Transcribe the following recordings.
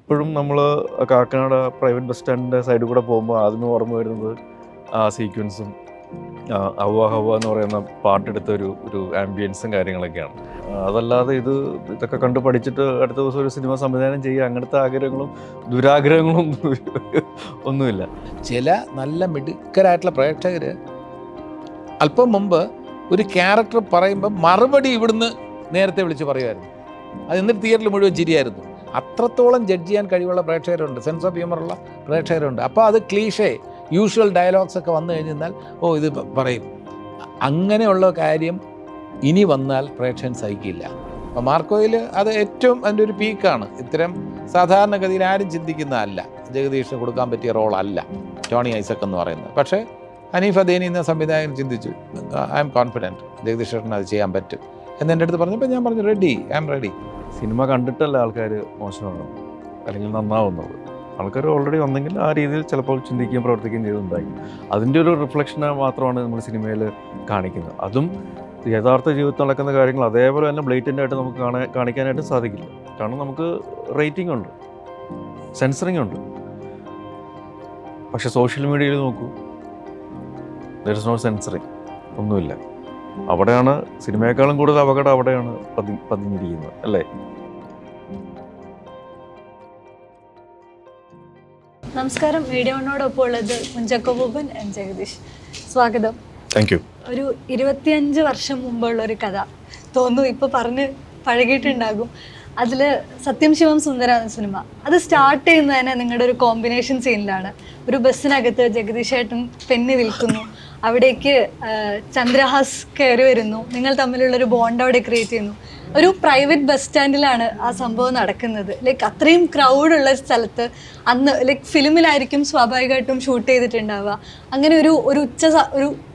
ഇപ്പോഴും നമ്മൾ Kakkanad private bus സ്റ്റാൻഡിൻ്റെ സൈഡിൽ കൂടെ പോകുമ്പോൾ ആദ്യമേ ഓർമ്മ വരുന്നത് ആ സീക്വൻസും ഹവ്വ ഹവ്വ എന്ന് പറയുന്ന പാട്ടെടുത്ത ഒരു ആംബിയൻസും കാര്യങ്ങളൊക്കെയാണ്. അതല്ലാതെ ഇതൊക്കെ കണ്ട് പഠിച്ചിട്ട് അടുത്ത ദിവസം ഒരു സിനിമ സംവിധാനം ചെയ്യുക അങ്ങനത്തെ ആഗ്രഹങ്ങളും ദുരാഗ്രഹങ്ങളും ഒന്നുമില്ല. ചില നല്ല മിടുക്കരായിട്ടുള്ള പ്രേക്ഷകർ അല്പം മുമ്പ് ഒരു ക്യാരക്ടർ പറയുമ്പോൾ മറുപടി ഇവിടുന്ന് നേരത്തെ വിളിച്ച് പറയുമായിരുന്നു. അത് എന്നിട്ട് തിയേറ്ററിൽ മുഴുവൻ ചിരിയായിരുന്നു. അത്രത്തോളം ജഡ്ജ് ചെയ്യാൻ കഴിവുള്ള പ്രേക്ഷകരുണ്ട്, സെൻസ് ഓഫ് ഹ്യൂമറുള്ള പ്രേക്ഷകരുണ്ട്. അപ്പോൾ അത് ക്ലീഷേ യൂഷ്വൽ ഡയലോഗ്സ് ഒക്കെ വന്നു കഴിഞ്ഞാൽ ഇത് പറയും. അങ്ങനെയുള്ള കാര്യം ഇനി വന്നാൽ പ്രേക്ഷകൻ സഹിക്കില്ല. അപ്പോൾ മാർക്കോയിൽ അത് ഏറ്റവും അതിൻ്റെ ഒരു പീക്കാണ്. ഇത്തരം സാധാരണഗതിയിൽ ആരും ചിന്തിക്കുന്നതല്ല, ജഗദീഷിന് കൊടുക്കാൻ പറ്റിയ റോളല്ല ടോണി ഐസക് എന്ന് പറയുന്നത്. പക്ഷേ ഹനീഫ് അദേനി എന്ന സംവിധായകൻ ചിന്തിച്ചു, ഐ എം കോൺഫിഡൻറ്റ് ജഗദീഷ് ചേട്ടന് അത് ചെയ്യാൻ പറ്റും എന്ന് എൻ്റെ അടുത്ത് പറഞ്ഞപ്പോൾ ഞാൻ പറഞ്ഞു ready, I am ready. Cinema കണ്ടിട്ടല്ല ആൾക്കാർ മോശമാണ് അല്ലെങ്കിൽ നന്നാവുന്നത്. ആൾക്കാർ ഓൾറെഡി വന്നെങ്കിൽ ആ രീതിയിൽ ചിലപ്പോൾ ചിന്തിക്കുകയും പ്രവർത്തിക്കുകയും ചെയ്തിട്ടുണ്ടായിരിക്കും. അതിൻ്റെ ഒരു റിഫ്ലക്ഷൻ മാത്രമാണ് നമ്മൾ സിനിമയിൽ കാണിക്കുന്നത്. അതും യഥാർത്ഥ ജീവിതത്തിൽ നടക്കുന്ന കാര്യങ്ങൾ അതേപോലെ തന്നെ ബ്ലേറ്റൻ്റ് ആയിട്ട് നമുക്ക് കാണിക്കാനായിട്ട് സാധിക്കില്ല. കാരണം നമുക്ക് റേറ്റിംഗ് ഉണ്ട്, സെൻസറിങ് ഉണ്ട്. പക്ഷെ സോഷ്യൽ മീഡിയയിൽ നോക്കൂ, ദർ ഇസ് നോ സെൻസറിങ്, ഒന്നുമില്ല. അവിടെയാണ് സിനിമയെക്കാളും കൂടുതൽ അപകടം അവിടെയാണ് പതിഞ്ഞിരിക്കുന്നത്, അല്ലേ? നമസ്കാരം. മീഡിയ വണ്ണോടൊപ്പം ഉള്ളത് കുഞ്ചാക്കോ ബോബൻ ആൻഡ് ജഗദീഷ്. സ്വാഗതം. Thank you. ഒരു 25 വർഷം മുമ്പുള്ളൊരു കഥ തോന്നുന്നു ഇപ്പോൾ പറഞ്ഞ് പഴകിയിട്ടുണ്ടാകും. അതിൽ സത്യം ശിവം സുന്ദര എന്ന സിനിമ അത് സ്റ്റാർട്ട് ചെയ്യുന്നത് തന്നെ നിങ്ങളുടെ ഒരു കോമ്പിനേഷൻ സീനിലാണ്. ഒരു ബസ്സിനകത്ത് ജഗദീഷ് ഏട്ടൻ പെന്നി വിൽക്കുന്നു, അവിടേക്ക് ചന്ദ്രഹാസ് കയറി വരുന്നു, നിങ്ങൾ തമ്മിലുള്ളൊരു ബോണ്ട് അവിടെ ക്രിയേറ്റ് ചെയ്യുന്നു. ഒരു പ്രൈവറ്റ് ബസ് സ്റ്റാൻഡിലാണ് ആ സംഭവം നടക്കുന്നത്. ലൈക്ക് അത്രയും ക്രൗഡുള്ള സ്ഥലത്ത് അന്ന് ലൈക്ക് ഫിലിമിലായിരിക്കും സ്വാഭാവികമായിട്ടും ഷൂട്ട് ചെയ്തിട്ടുണ്ടാവുക. അങ്ങനെ ഒരു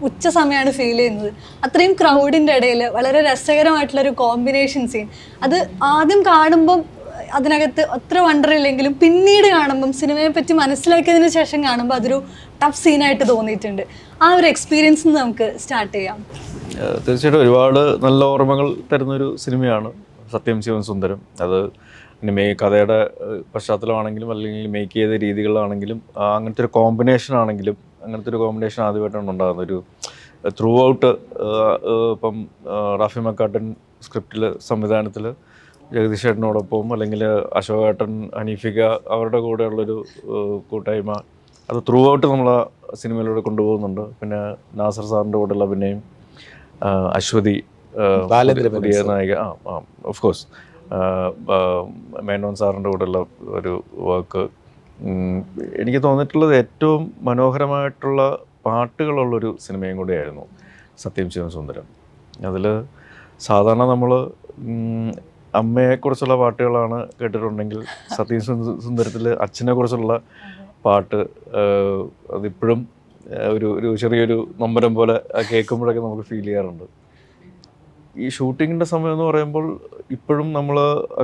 ഉച്ച സമയമാണ് ഫീൽ ചെയ്യുന്നത്. അത്രയും ക്രൗഡിൻ്റെ ഇടയിൽ വളരെ രസകരമായിട്ടുള്ളൊരു കോമ്പിനേഷൻ സീൻ. അത് ആദ്യം കാണുമ്പം അതിനകത്ത് അത്ര വണ്ടറില്ലെങ്കിലും പിന്നീട് കാണുമ്പം സിനിമയെ പറ്റി മനസ്സിലാക്കിയതിന് ശേഷം കാണുമ്പോൾ അതൊരു ടഫ് സീനായിട്ട് തോന്നിയിട്ടുണ്ട്. ആ ഒരു എക്സ്പീരിയൻസ് നമുക്ക് സ്റ്റാർട്ട് ചെയ്യാം. തീർച്ചയായിട്ടും ഒരുപാട് നല്ല ഓർമ്മകൾ തരുന്നൊരു സിനിമയാണ് സത്യം ശിവം സുന്ദരം. അത് കഥയുടെ പശ്ചാത്തലമാണെങ്കിലും അല്ലെങ്കിൽ മേക്ക് ചെയ്ത രീതികളാണെങ്കിലും അങ്ങനത്തെ ഒരു കോമ്പിനേഷൻ ആണെങ്കിലും അങ്ങനത്തെ ഒരു കോമ്പിനേഷൻ ആദ്യമായിട്ടാണ് ഉണ്ടാകുന്നത്. ഒരു ത്രൂ ഔട്ട് ഇപ്പം റാഫി മക്കാട്ടൻ സ്ക്രിപ്റ്റിൽ സംവിധാനത്തിൽ ജഗദീഷ് ചേട്ടനോടൊപ്പം അല്ലെങ്കിൽ അശോകേട്ടൻ, ഹനീഫിക അവരുടെ കൂടെയുള്ളൊരു കൂട്ടായ്മ അത് ത്രൂ ഔട്ട് നമ്മൾ ആ സിനിമയിലൂടെ കൊണ്ടുപോകുന്നുണ്ട്. പിന്നെ നാസർ സാറിൻ്റെ കൂടെയുള്ള പിന്നെയും അശ്വതി പുതിയ നായിക, ഓഫ് കോഴ്സ് മേനോൻ സാറിൻ്റെ കൂടെയുള്ള ഒരു വർക്ക്. എനിക്ക് തോന്നിയിട്ടുള്ളത് ഏറ്റവും മനോഹരമായിട്ടുള്ള പാട്ടുകളുള്ളൊരു സിനിമയും കൂടിയായിരുന്നു സത്യം ശിവം സുന്ദരം. അതിൽ സാധാരണ നമ്മൾ അമ്മയെക്കുറിച്ചുള്ള പാട്ടുകളാണ് കേട്ടിട്ടുണ്ടെങ്കിൽ സത്യം സുന്ദരത്തിൽ അച്ഛനെക്കുറിച്ചുള്ള പാട്ട് അതിപ്പോഴും ഒരു ചെറിയൊരു നൊമ്പരം പോലെ കേൾക്കുമ്പോഴൊക്കെ നമുക്ക് ഫീൽ ചെയ്യാറുണ്ട്. ഈ ഷൂട്ടിങ്ങിൻ്റെ സമയം എന്ന് പറയുമ്പോൾ ഇപ്പോഴും നമ്മൾ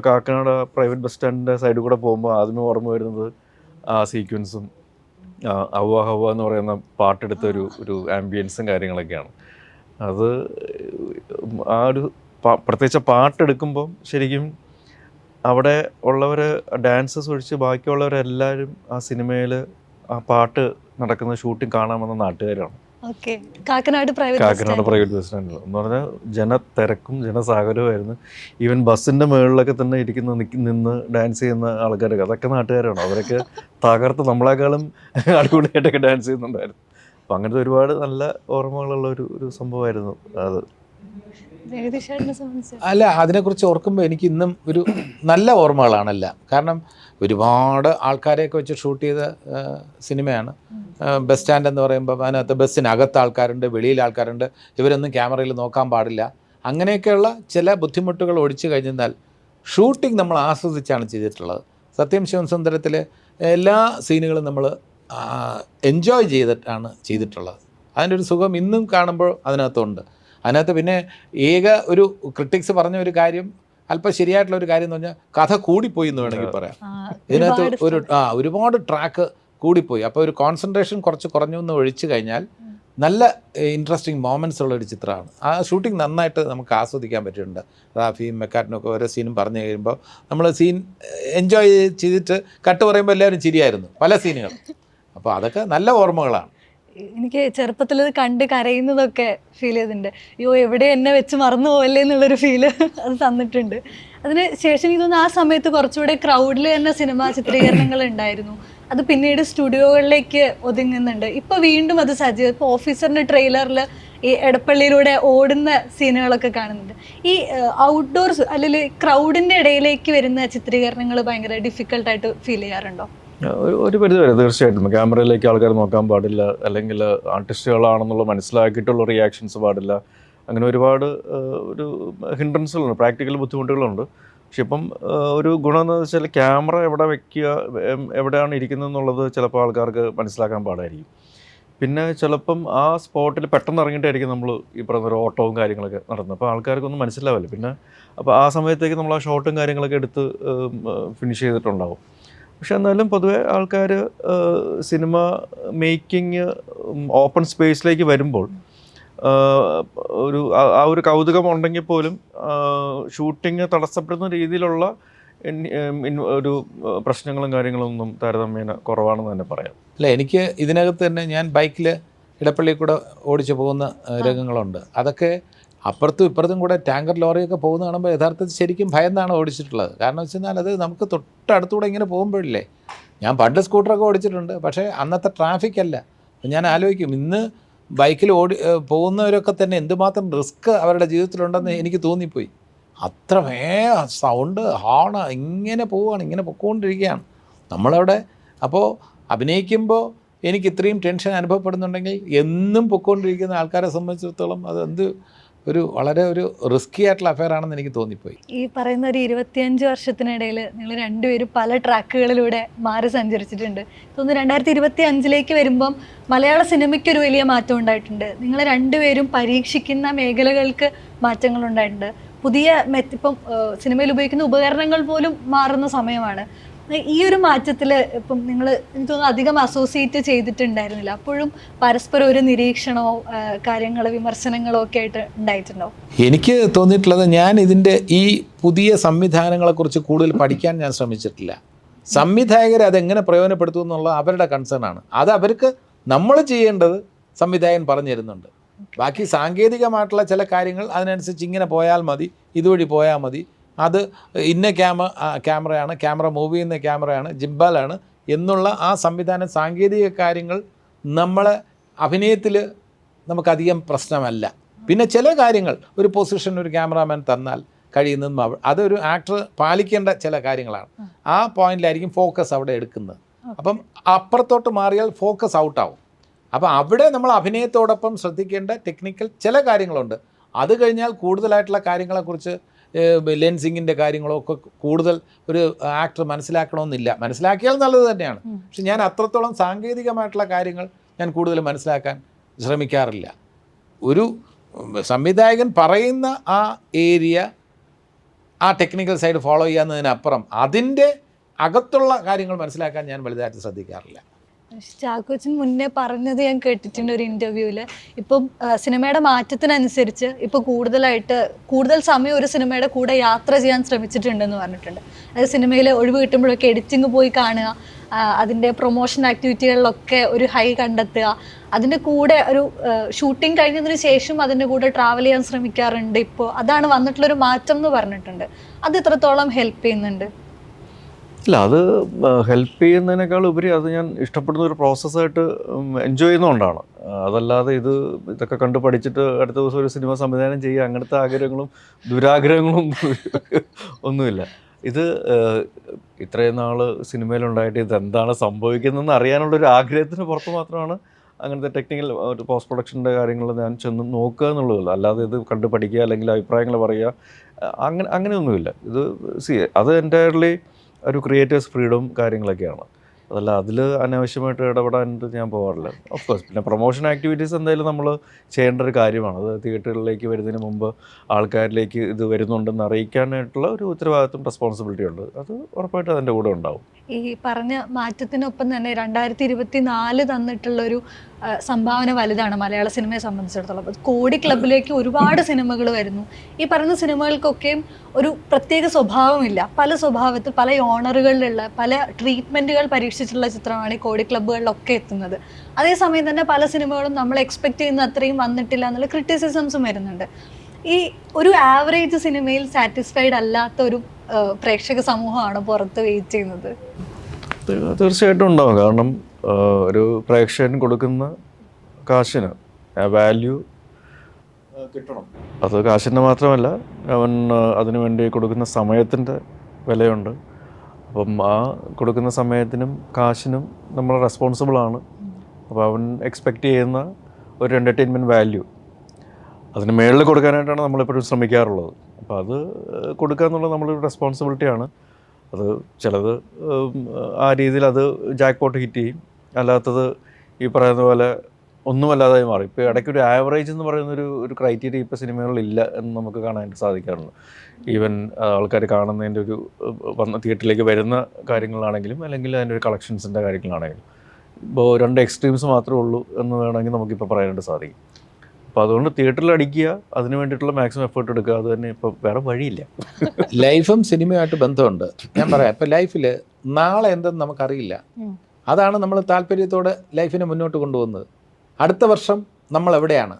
കാക്കനാട് പ്രൈവറ്റ് ബസ് സ്റ്റാൻഡിൻ്റെ സൈഡിൽ കൂടെ പോകുമ്പോൾ ആദ്യമേ ഓർമ്മ വരുന്നത് ആ സീക്വൻസും ഹവ്വ ഹവ്വ എന്ന് പറയുന്ന പാട്ടെടുത്ത ഒരു ആംബിയൻസും കാര്യങ്ങളൊക്കെയാണ്. അത് ആ ഒരു പ്രത്യേകിച്ച് പാട്ടെടുക്കുമ്പം ശരിക്കും അവിടെ ഉള്ളവർ ഡാൻസസ് ഒഴിച്ച് ബാക്കിയുള്ളവരെല്ലാവരും ആ സിനിമയിൽ ആ പാട്ട് നടക്കുന്ന ഷൂട്ടിംഗ് കാണാമെന്ന നാട്ടുകാരാണ്. കാക്കനാട് പ്രൈവറ്റ് ബസ് സ്റ്റാൻഡിൽ എന്ന് പറഞ്ഞാൽ ജനത്തിരക്കും ജനസാഗരവുമായിരുന്നു. ഈവൻ ബസ്സിൻ്റെ മുകളിലൊക്കെ തന്നെ നിന്ന് ഡാൻസ് ചെയ്യുന്ന ആൾക്കാരൊക്കെ അതൊക്കെ നാട്ടുകാരാണ്. അവരൊക്കെ തകർത്ത് നമ്മളെക്കാളും അടിപൊളിയായിട്ടൊക്കെ ഡാൻസ് ചെയ്യുന്നുണ്ടായിരുന്നു. അപ്പം അങ്ങനത്തെ ഒരുപാട് നല്ല ഓർമ്മകളുള്ള ഒരു സംഭവമായിരുന്നു അത്. അല്ല, അതിനെക്കുറിച്ച് ഓർക്കുമ്പോൾ എനിക്ക് ഇന്നും ഒരു നല്ല ഓർമ്മകളാണല്ല. കാരണം ഒരുപാട് ആൾക്കാരെയൊക്കെ വെച്ച് ഷൂട്ട് ചെയ്ത സിനിമയാണ്. ബസ് സ്റ്റാൻഡ് എന്ന് പറയുമ്പോൾ അതിനകത്ത് ബസ്സിനകത്ത് ആൾക്കാരുണ്ട്, വെളിയിൽ ആൾക്കാരുണ്ട്, ഇവരൊന്നും ക്യാമറയിൽ നോക്കാൻ പാടില്ല. അങ്ങനെയൊക്കെയുള്ള ചില ബുദ്ധിമുട്ടുകൾ ഒഴിച്ചു കഴിഞ്ഞാൽ ഷൂട്ടിംഗ് നമ്മൾ ആസ്വദിച്ചാണ് ചെയ്തിട്ടുള്ളത്. സത്യം ശിവം സുന്ദരത്തിൽ എല്ലാ സീനുകളും നമ്മൾ എൻജോയ് ചെയ്തിട്ടാണ് ചെയ്തിട്ടുള്ളത്. അതിൻ്റെ ഒരു സുഖം ഇന്നും കാണുമ്പോൾ അതിനകത്തുണ്ട്. അതിനകത്ത് പിന്നെ ഒരു ക്രിട്ടിക്സ് പറഞ്ഞ ഒരു കാര്യം, അല്പം ശരിയായിട്ടുള്ള ഒരു കാര്യം എന്ന് പറഞ്ഞാൽ കഥ കൂടിപ്പോയി എന്ന് വേണമെങ്കിൽ പറയാം. ഇതിനകത്ത് ഒരുപാട് ട്രാക്ക് കൂടിപ്പോയി. അപ്പോൾ ഒരു കോൺസെൻട്രേഷൻ കുറച്ച് കുറഞ്ഞു എന്ന് ഒഴിച്ചു കഴിഞ്ഞാൽ നല്ല ഇൻട്രസ്റ്റിംഗ് മൊമെൻറ്റ്സ് ഉള്ളൊരു ചിത്രമാണ്. ആ ഷൂട്ടിംഗ് നന്നായിട്ട് നമുക്ക് ആസ്വദിക്കാൻ പറ്റിയിട്ടുണ്ട്. റാഫിയും മെക്കാറ്റിനൊക്കെ ഓരോ സീനും പറഞ്ഞു കഴിയുമ്പോൾ നമ്മൾ സീൻ എൻജോയ് ചെയ്തിട്ട് കട്ട് പറയുമ്പോൾ എല്ലാവരും ചിരിയായിരുന്നു പല സീനുകൾ. അപ്പോൾ അതൊക്കെ നല്ല ഓർമ്മകളാണ്. എനിക്ക് ചെറുപ്പത്തിൽ ഇത് കണ്ട് കരയുന്നതൊക്കെ ഫീൽ ചെയ്തിട്ടുണ്ട്. അയ്യോ എവിടെ എന്നെ വെച്ച് മറന്നു പോവല്ലേ എന്നുള്ളൊരു ഫീല് അത് തന്നിട്ടുണ്ട്. അതിന് ശേഷം എനിക്ക് തോന്നുന്നു ആ സമയത്ത് കുറച്ചുകൂടെ ക്രൗഡിൽ തന്നെ സിനിമാ ചിത്രീകരണങ്ങൾ ഉണ്ടായിരുന്നു. അത് പിന്നീട് സ്റ്റുഡിയോകളിലേക്ക് ഒതുങ്ങുന്നുണ്ട്. ഇപ്പോൾ വീണ്ടും അത് സജീവം. ഇപ്പോൾ ഓഫീസറിൻ്റെ ട്രെയിലറിൽ ഈ എടപ്പള്ളിയിലൂടെ ഓടുന്ന സീനുകളൊക്കെ കാണുന്നുണ്ട്. ഈ ഔട്ട്ഡോർസ് അല്ലെങ്കിൽ ക്രൗഡിൻ്റെ ഇടയിലേക്ക് വരുന്ന ചിത്രീകരണങ്ങൾ ഭയങ്കര ഡിഫിക്കൽട്ടായിട്ട് ഫീൽ ചെയ്യാറുണ്ടോ? ഒരു പരിധി വരെ തീർച്ചയായിട്ടും. ക്യാമറയിലേക്ക് ആൾക്കാർ നോക്കാൻ പാടില്ല, അല്ലെങ്കിൽ ആർട്ടിസ്റ്റുകളാണെന്നുള്ള മനസ്സിലാക്കിയിട്ടുള്ള റിയാക്ഷൻസ് പാടില്ല. അങ്ങനെ ഒരുപാട് ഒരു ഹിൻഡ്രൻസുകളുണ്ട്, പ്രാക്ടിക്കൽ ബുദ്ധിമുട്ടുകളുണ്ട്. പക്ഷെ ഇപ്പം ഒരു ഗുണം എന്ന് വെച്ചാൽ ക്യാമറ എവിടെ വയ്ക്കുക, എവിടെയാണ് ഇരിക്കുന്നത് എന്നുള്ളത് ചിലപ്പോൾ ആൾക്കാർക്ക് മനസ്സിലാക്കാൻ പാടായിരിക്കും. പിന്നെ ചിലപ്പം ആ സ്പോട്ടിൽ പെട്ടെന്ന് ഇറങ്ങിയിട്ടായിരിക്കും നമ്മൾ ഈ പറഞ്ഞ ഒരു ഓട്ടവും കാര്യങ്ങളൊക്കെ നടന്നത്. അപ്പോൾ ആൾക്കാർക്കൊന്നും മനസ്സിലാവില്ല. പിന്നെ അപ്പോൾ ആ സമയത്തേക്ക് നമ്മൾ ആ ഷോട്ടും കാര്യങ്ങളൊക്കെ എടുത്ത് ഫിനിഷ് ചെയ്തിട്ടുണ്ടാവും. പക്ഷെ എന്നാലും പൊതുവെ ആൾക്കാർ സിനിമ മേക്കിങ് ഓപ്പൺ സ്പേസിലേക്ക് വരുമ്പോൾ ആ ഒരു കൗതുകം ഉണ്ടെങ്കിൽ പോലും ഷൂട്ടിങ് തടസ്സപ്പെടുന്ന രീതിയിലുള്ള ഒരു പ്രശ്നങ്ങളും കാര്യങ്ങളൊന്നും താരതമ്യേന കുറവാണെന്ന് തന്നെ പറയാം. അല്ല, എനിക്ക് ഇതിനകത്ത് തന്നെ ഞാൻ ബൈക്കിൽ ഇടപ്പള്ളി കൂടെ ഓടിച്ചു പോകുന്ന രംഗങ്ങളുണ്ട്. അതൊക്കെ അപ്പുറത്തും ഇപ്പുറത്തും കൂടെ ടാങ്കർ ലോറിയൊക്കെ പോകുന്ന കാണുമ്പോൾ യഥാർത്ഥത്തിൽ ശരിക്കും ഭയന്നാണ് ഓടിച്ചിട്ടുള്ളത്. കാരണം വെച്ച് കഴിഞ്ഞാൽ അത് നമുക്ക് തൊട്ടടുത്തൂടെ ഇങ്ങനെ പോകുമ്പോഴില്ലേ. ഞാൻ പണ്ട് സ്കൂട്ടറൊക്കെ ഓടിച്ചിട്ടുണ്ട്, പക്ഷേ അന്നത്തെ ട്രാഫിക് അല്ല. ഞാൻ ആലോചിക്കും, ഇന്ന് ബൈക്കിൽ പോകുന്നവരൊക്കെ തന്നെ എന്തുമാത്രം റിസ്ക് അവരുടെ ജീവിതത്തിലുണ്ടെന്ന് എനിക്ക് തോന്നിപ്പോയി. അത്ര സൗണ്ട് ഹോണ് ഇങ്ങനെ പോവുകയാണ്, ഇങ്ങനെ പൊക്കോണ്ടിരിക്കുകയാണ് നമ്മളവിടെ. അപ്പോൾ അഭിനയിക്കുമ്പോൾ എനിക്ക് ഇത്രയും ടെൻഷൻ അനുഭവപ്പെടുന്നുണ്ടെങ്കിൽ എന്നും പൊക്കോണ്ടിരിക്കുന്ന ആൾക്കാരെ സംബന്ധിച്ചിടത്തോളം അത് വളരെ ഒരു റിസ്കി ആയിട്ടുള്ള അഫെയർ ആണെന്ന് എനിക്ക് തോന്നിപ്പോയി. ഈ പറയുന്ന ഒരു 25 വർഷത്തിനിടയിൽ നിങ്ങൾ രണ്ടുപേരും പല ട്രാക്കുകളിലൂടെ മാറി സഞ്ചരിച്ചിട്ടുണ്ട്. തോന്നുന്നു 2025 വരുമ്പം മലയാള സിനിമയ്ക്ക് ഒരു വലിയ മാറ്റം ഉണ്ടായിട്ടുണ്ട്. നിങ്ങൾ രണ്ടുപേരും പരീക്ഷിക്കുന്ന മേഖലകൾക്ക് മാറ്റങ്ങൾ ഉണ്ടായിട്ടുണ്ട്. പുതിയ ഇപ്പം സിനിമയിൽ ഉപയോഗിക്കുന്ന ഉപകരണങ്ങൾ പോലും മാറുന്ന സമയമാണ്. ഈ ഒരു മാറ്റത്തിൽ ഇപ്പം നിങ്ങൾ എനിക്ക് തോന്നുന്നു അധികം അസോസിയേറ്റ് ചെയ്തിട്ടുണ്ടായിരുന്നില്ല. അപ്പോഴും പരസ്പരം ഒരു നിരീക്ഷണമോ കാര്യങ്ങളോ വിമർശനങ്ങളോ ഒക്കെ ആയിട്ട് ഉണ്ടായിട്ടുണ്ടോ? എനിക്ക് തോന്നിയിട്ടുള്ളത്, ഞാൻ ഇതിൻ്റെ ഈ പുതിയ സംവിധാനങ്ങളെക്കുറിച്ച് കൂടുതൽ പഠിക്കാൻ ഞാൻ ശ്രമിച്ചിട്ടില്ല. സംവിധായകർ അതെങ്ങനെ പ്രയോജനപ്പെടുത്തും എന്നുള്ള അവരുടെ കൺസേൺ ആണ്. അത് അവർക്ക് നമ്മൾ ചെയ്യേണ്ടത് സംവിധായകൻ പറഞ്ഞു തരുന്നുണ്ട്. ബാക്കി സാങ്കേതികമായിട്ടുള്ള ചില കാര്യങ്ങൾ അതിനനുസരിച്ച് ഇങ്ങനെ പോയാൽ മതി, ഇതുവഴി പോയാൽ മതി, അത് ഇന്ന ക്യാമറയാണ്, ക്യാമറ മൂവ് ചെയ്യുന്ന ക്യാമറയാണ്, ജിംബാലാണ് എന്നുള്ള ആ സംവിധാന സാങ്കേതിക കാര്യങ്ങൾ നമ്മളെ അഭിനയത്തിൽ നമുക്കധികം പ്രശ്നമല്ല. പിന്നെ ചില കാര്യങ്ങൾ ഒരു പൊസിഷൻ ഒരു ക്യാമറാമാൻ തന്നാൽ കഴിയുന്നതും അതൊരു ആക്ടർ പാലിക്കേണ്ട ചില കാര്യങ്ങളാണ്. ആ പോയിന്റിലായിരിക്കും ഫോക്കസ് അവിടെ എടുക്കുന്നത്. അപ്പം അപ്പുറത്തോട്ട് മാറിയാൽ ഫോക്കസ് ഔട്ടാവും. അപ്പോൾ അവിടെ നമ്മൾ അഭിനയത്തോടൊപ്പം ശ്രദ്ധിക്കേണ്ട ടെക്നിക്കൽ ചില കാര്യങ്ങളുണ്ട്. അത് കഴിഞ്ഞാൽ കൂടുതലായിട്ടുള്ള കാര്യങ്ങളെക്കുറിച്ച് ലെൻസിങ്ങിൻ്റെ കാര്യങ്ങളൊക്കെ കൂടുതൽ ഒരു ആക്ടർ മനസ്സിലാക്കണമെന്നില്ല. മനസ്സിലാക്കിയാൽ നല്ലത് തന്നെയാണ്. പക്ഷെ ഞാൻ അത്രത്തോളം സാങ്കേതികമായിട്ടുള്ള കാര്യങ്ങൾ ഞാൻ കൂടുതൽ മനസ്സിലാക്കാൻ ശ്രമിക്കാറില്ല. ഒരു സംവിധായകൻ പറയുന്ന ആ ഏരിയ, ആ ടെക്നിക്കൽ സൈഡ് ഫോളോ ചെയ്യാവുന്നതിനപ്പുറം അതിൻ്റെ അകത്തുള്ള കാര്യങ്ങൾ മനസ്സിലാക്കാൻ ഞാൻ വലുതായിട്ട് ശ്രദ്ധിക്കാറില്ല. ചാക്കോച്ചൻ മുന്നേ പറഞ്ഞത് ഞാൻ കേട്ടിട്ടുണ്ട് ഒരു ഇൻ്റർവ്യൂവിൽ. ഇപ്പം സിനിമയുടെ മാറ്റത്തിനനുസരിച്ച് ഇപ്പോൾ കൂടുതൽ സമയം ഒരു സിനിമയുടെ കൂടെ യാത്ര ചെയ്യാൻ ശ്രമിച്ചിട്ടുണ്ടെന്ന് പറഞ്ഞിട്ടുണ്ട്. അതായത് സിനിമയിൽ ഒഴിവ് കിട്ടുമ്പോഴൊക്കെ എഡിറ്റിംഗ് പോയി കാണുക, അതിൻ്റെ പ്രൊമോഷൻ ആക്ടിവിറ്റികളിലൊക്കെ ഒരു ഹൈ കണ്ടെത്തുക, അതിൻ്റെ കൂടെ ഒരു ഷൂട്ടിംഗ് കഴിഞ്ഞതിന് ശേഷം അതിൻ്റെ കൂടെ ട്രാവൽ ചെയ്യാൻ ശ്രമിക്കാറുണ്ട്. ഇപ്പോൾ അതാണ് വന്നിട്ടുള്ളൊരു മാറ്റം എന്ന് പറഞ്ഞിട്ടുണ്ട്. അത് എത്രത്തോളം ഹെൽപ്പ് ചെയ്യുന്നുണ്ട്? ഇല്ല, അത് ഹെൽപ്പ് ചെയ്യുന്നതിനേക്കാൾ ഉപരി അത് ഞാൻ ഇഷ്ടപ്പെടുന്ന ഒരു പ്രോസസ്സായിട്ട് എൻജോയ് ചെയ്യുന്നതുകൊണ്ടാണ്. അതല്ലാതെ ഇതൊക്കെ കണ്ട് പഠിച്ചിട്ട് അടുത്ത ദിവസം ഒരു സിനിമ സംവിധാനം ചെയ്യുക അങ്ങനത്തെ ആഗ്രഹങ്ങളും ദുരാഗ്രഹങ്ങളും ഒന്നുമില്ല. ഇത് ഇത്രയും നാൾ സിനിമയിലുണ്ടായിട്ട് ഇതെന്താണ് സംഭവിക്കുന്നതെന്ന് അറിയാനുള്ളൊരു ആഗ്രഹത്തിന് പുറത്ത് മാത്രമാണ് അങ്ങനത്തെ ടെക്നിക്കൽ ഒരു പോസ്റ്റ് പ്രൊഡക്ഷൻ്റെ കാര്യങ്ങൾ ഞാൻ ചെന്ന് നോക്കുക എന്നുള്ളതല്ല. അല്ലാതെ ഇത് കണ്ട് പഠിക്കുക അല്ലെങ്കിൽ അഭിപ്രായങ്ങൾ പറയുക അങ്ങനെയൊന്നുമില്ല. അത് എൻ്റയർലി ഒരു ക്രിയേറ്റേഴ്സ് ഫ്രീഡം കാര്യങ്ങളൊക്കെയാണ്. അതല്ല അതിൽ അനാവശ്യമായിട്ട് ഇടപെടാനായിട്ട് ഞാൻ പോകാറില്ല. ഓഫ് കോഴ്സ് പിന്നെ പ്രൊമോഷൻ ആക്ടിവിറ്റീസ് എന്തായാലും നമ്മൾ ചെയ്യേണ്ട ഒരു കാര്യമാണ്. അത് തിയേറ്ററുകളിലേക്ക് വരുന്നതിന് മുമ്പ് ആൾക്കാരിലേക്ക് ഇത് വരുന്നുണ്ടെന്ന് അറിയിക്കാനായിട്ടുള്ള ഒരു ഉത്തരവാദിത്വം, റെസ്പോൺസിബിലിറ്റി ഉണ്ട്. അത് ഉറപ്പായിട്ടും അതിൻ്റെ കൂടെ ഉണ്ടാവും. ഈ പറഞ്ഞ മാറ്റത്തിനൊപ്പം തന്നെ 2024 തന്നിട്ടുള്ളൊരു സംഭാവന വലുതാണ് മലയാള സിനിമയെ സംബന്ധിച്ചിടത്തോളം. കോടി ക്ലബിലേക്ക് ഒരുപാട് സിനിമകൾ വരുന്നു. ഈ പറയുന്ന സിനിമകൾക്കൊക്കെയും ഒരു പ്രത്യേക സ്വഭാവമില്ല. പല സ്വഭാവത്തിൽ പല ഓണറുകളിലുള്ള പല ട്രീറ്റ്മെൻറ്റുകൾ പരീക്ഷിച്ചിട്ടുള്ള ചിത്രമാണ് ഈ കോടി ക്ലബ്ബുകളിലൊക്കെ എത്തുന്നത്. അതേസമയം തന്നെ പല സിനിമകളും നമ്മൾ എക്സ്പെക്ട് ചെയ്യുന്ന അത്രയും വന്നിട്ടില്ല എന്നുള്ള ക്രിറ്റിസിസംസും വരുന്നുണ്ട്. ഈ ഒരു ആവറേജ് സിനിമയിൽ സാറ്റിസ്ഫൈഡ് അല്ലാത്ത ഒരു പ്രേക്ഷക സമൂഹമാണ് പുറത്ത് വെയിറ്റ് ചെയ്യുന്നത്. തീർച്ചയായിട്ടും ഉണ്ടാവും. കാരണം ഒരു പ്രേക്ഷകൻ കൊടുക്കുന്ന കാശിന് വാല്യൂ കിട്ടണം. അത് കാശിന് മാത്രമല്ല, അവൻ അതിനു വേണ്ടി കൊടുക്കുന്ന സമയത്തിൻ്റെ വിലയുണ്ട്. അപ്പം ആ കൊടുക്കുന്ന സമയത്തിനും കാശിനും നമ്മൾ റെസ്പോൺസിബിളാണ്. അപ്പോൾ അവൻ എക്സ്പെക്റ്റ് ചെയ്യുന്ന ഒരു എൻ്റർടൈൻമെൻറ്റ് വാല്യൂ അതിന് മേളിൽ കൊടുക്കാനായിട്ടാണ് നമ്മളെപ്പോഴും ശ്രമിക്കാറുള്ളത്. അപ്പോൾ അത് കൊടുക്കുക എന്നുള്ളത് നമ്മളൊരു റെസ്പോൺസിബിലിറ്റിയാണ്. അത് ചിലത് ആ രീതിയിൽ അത് ജാക്ക് പോട്ട് ഹിറ്റ് ചെയ്യും, അല്ലാത്തത് ഈ പറയുന്ന പോലെ ഒന്നുമല്ലാതായി മാറി. ഇപ്പോൾ ഇടയ്ക്കൊരു ആവറേജ് എന്ന് പറയുന്നൊരു ക്രൈറ്റീരിയ ഇപ്പോൾ സിനിമകളിലില്ല എന്ന് നമുക്ക് കാണാനായിട്ട് സാധിക്കാറുണ്ട്. ഈവൻ ആൾക്കാർ കാണുന്നതിൻ്റെ ഒരു തിയേറ്ററിലേക്ക് വരുന്ന കാര്യങ്ങളാണെങ്കിലും അല്ലെങ്കിൽ അതിൻ്റെ ഒരു കളക്ഷൻസിൻ്റെ കാര്യങ്ങളാണെങ്കിലും ഇപ്പോൾ രണ്ട് എക്സ്ട്രീംസ് മാത്രമേ ഉള്ളൂ എന്ന് വേണമെങ്കിൽ നമുക്കിപ്പോൾ പറയാനായിട്ട് സാധിക്കും. അപ്പോൾ അതുകൊണ്ട് തിയേറ്ററിൽ അടിക്കുക, അതിന് വേണ്ടിയിട്ടുള്ള മാക്സിമം എഫേർട്ട് എടുക്കുക, അത് തന്നെ ഇപ്പോൾ വേറെ വഴിയില്ല. ലൈഫും സിനിമയുമായിട്ട് ബന്ധമുണ്ട്. ഞാൻ പറയാം, ഇപ്പം ലൈഫിൽ നാളെ എന്തെന്ന് നമുക്കറിയില്ല. അതാണ് നമ്മൾ താല്പര്യത്തോടെ ലൈഫിനെ മുന്നോട്ട് കൊണ്ടുപോകുന്നത്. അടുത്ത വർഷം നമ്മൾ എവിടെയാണ്,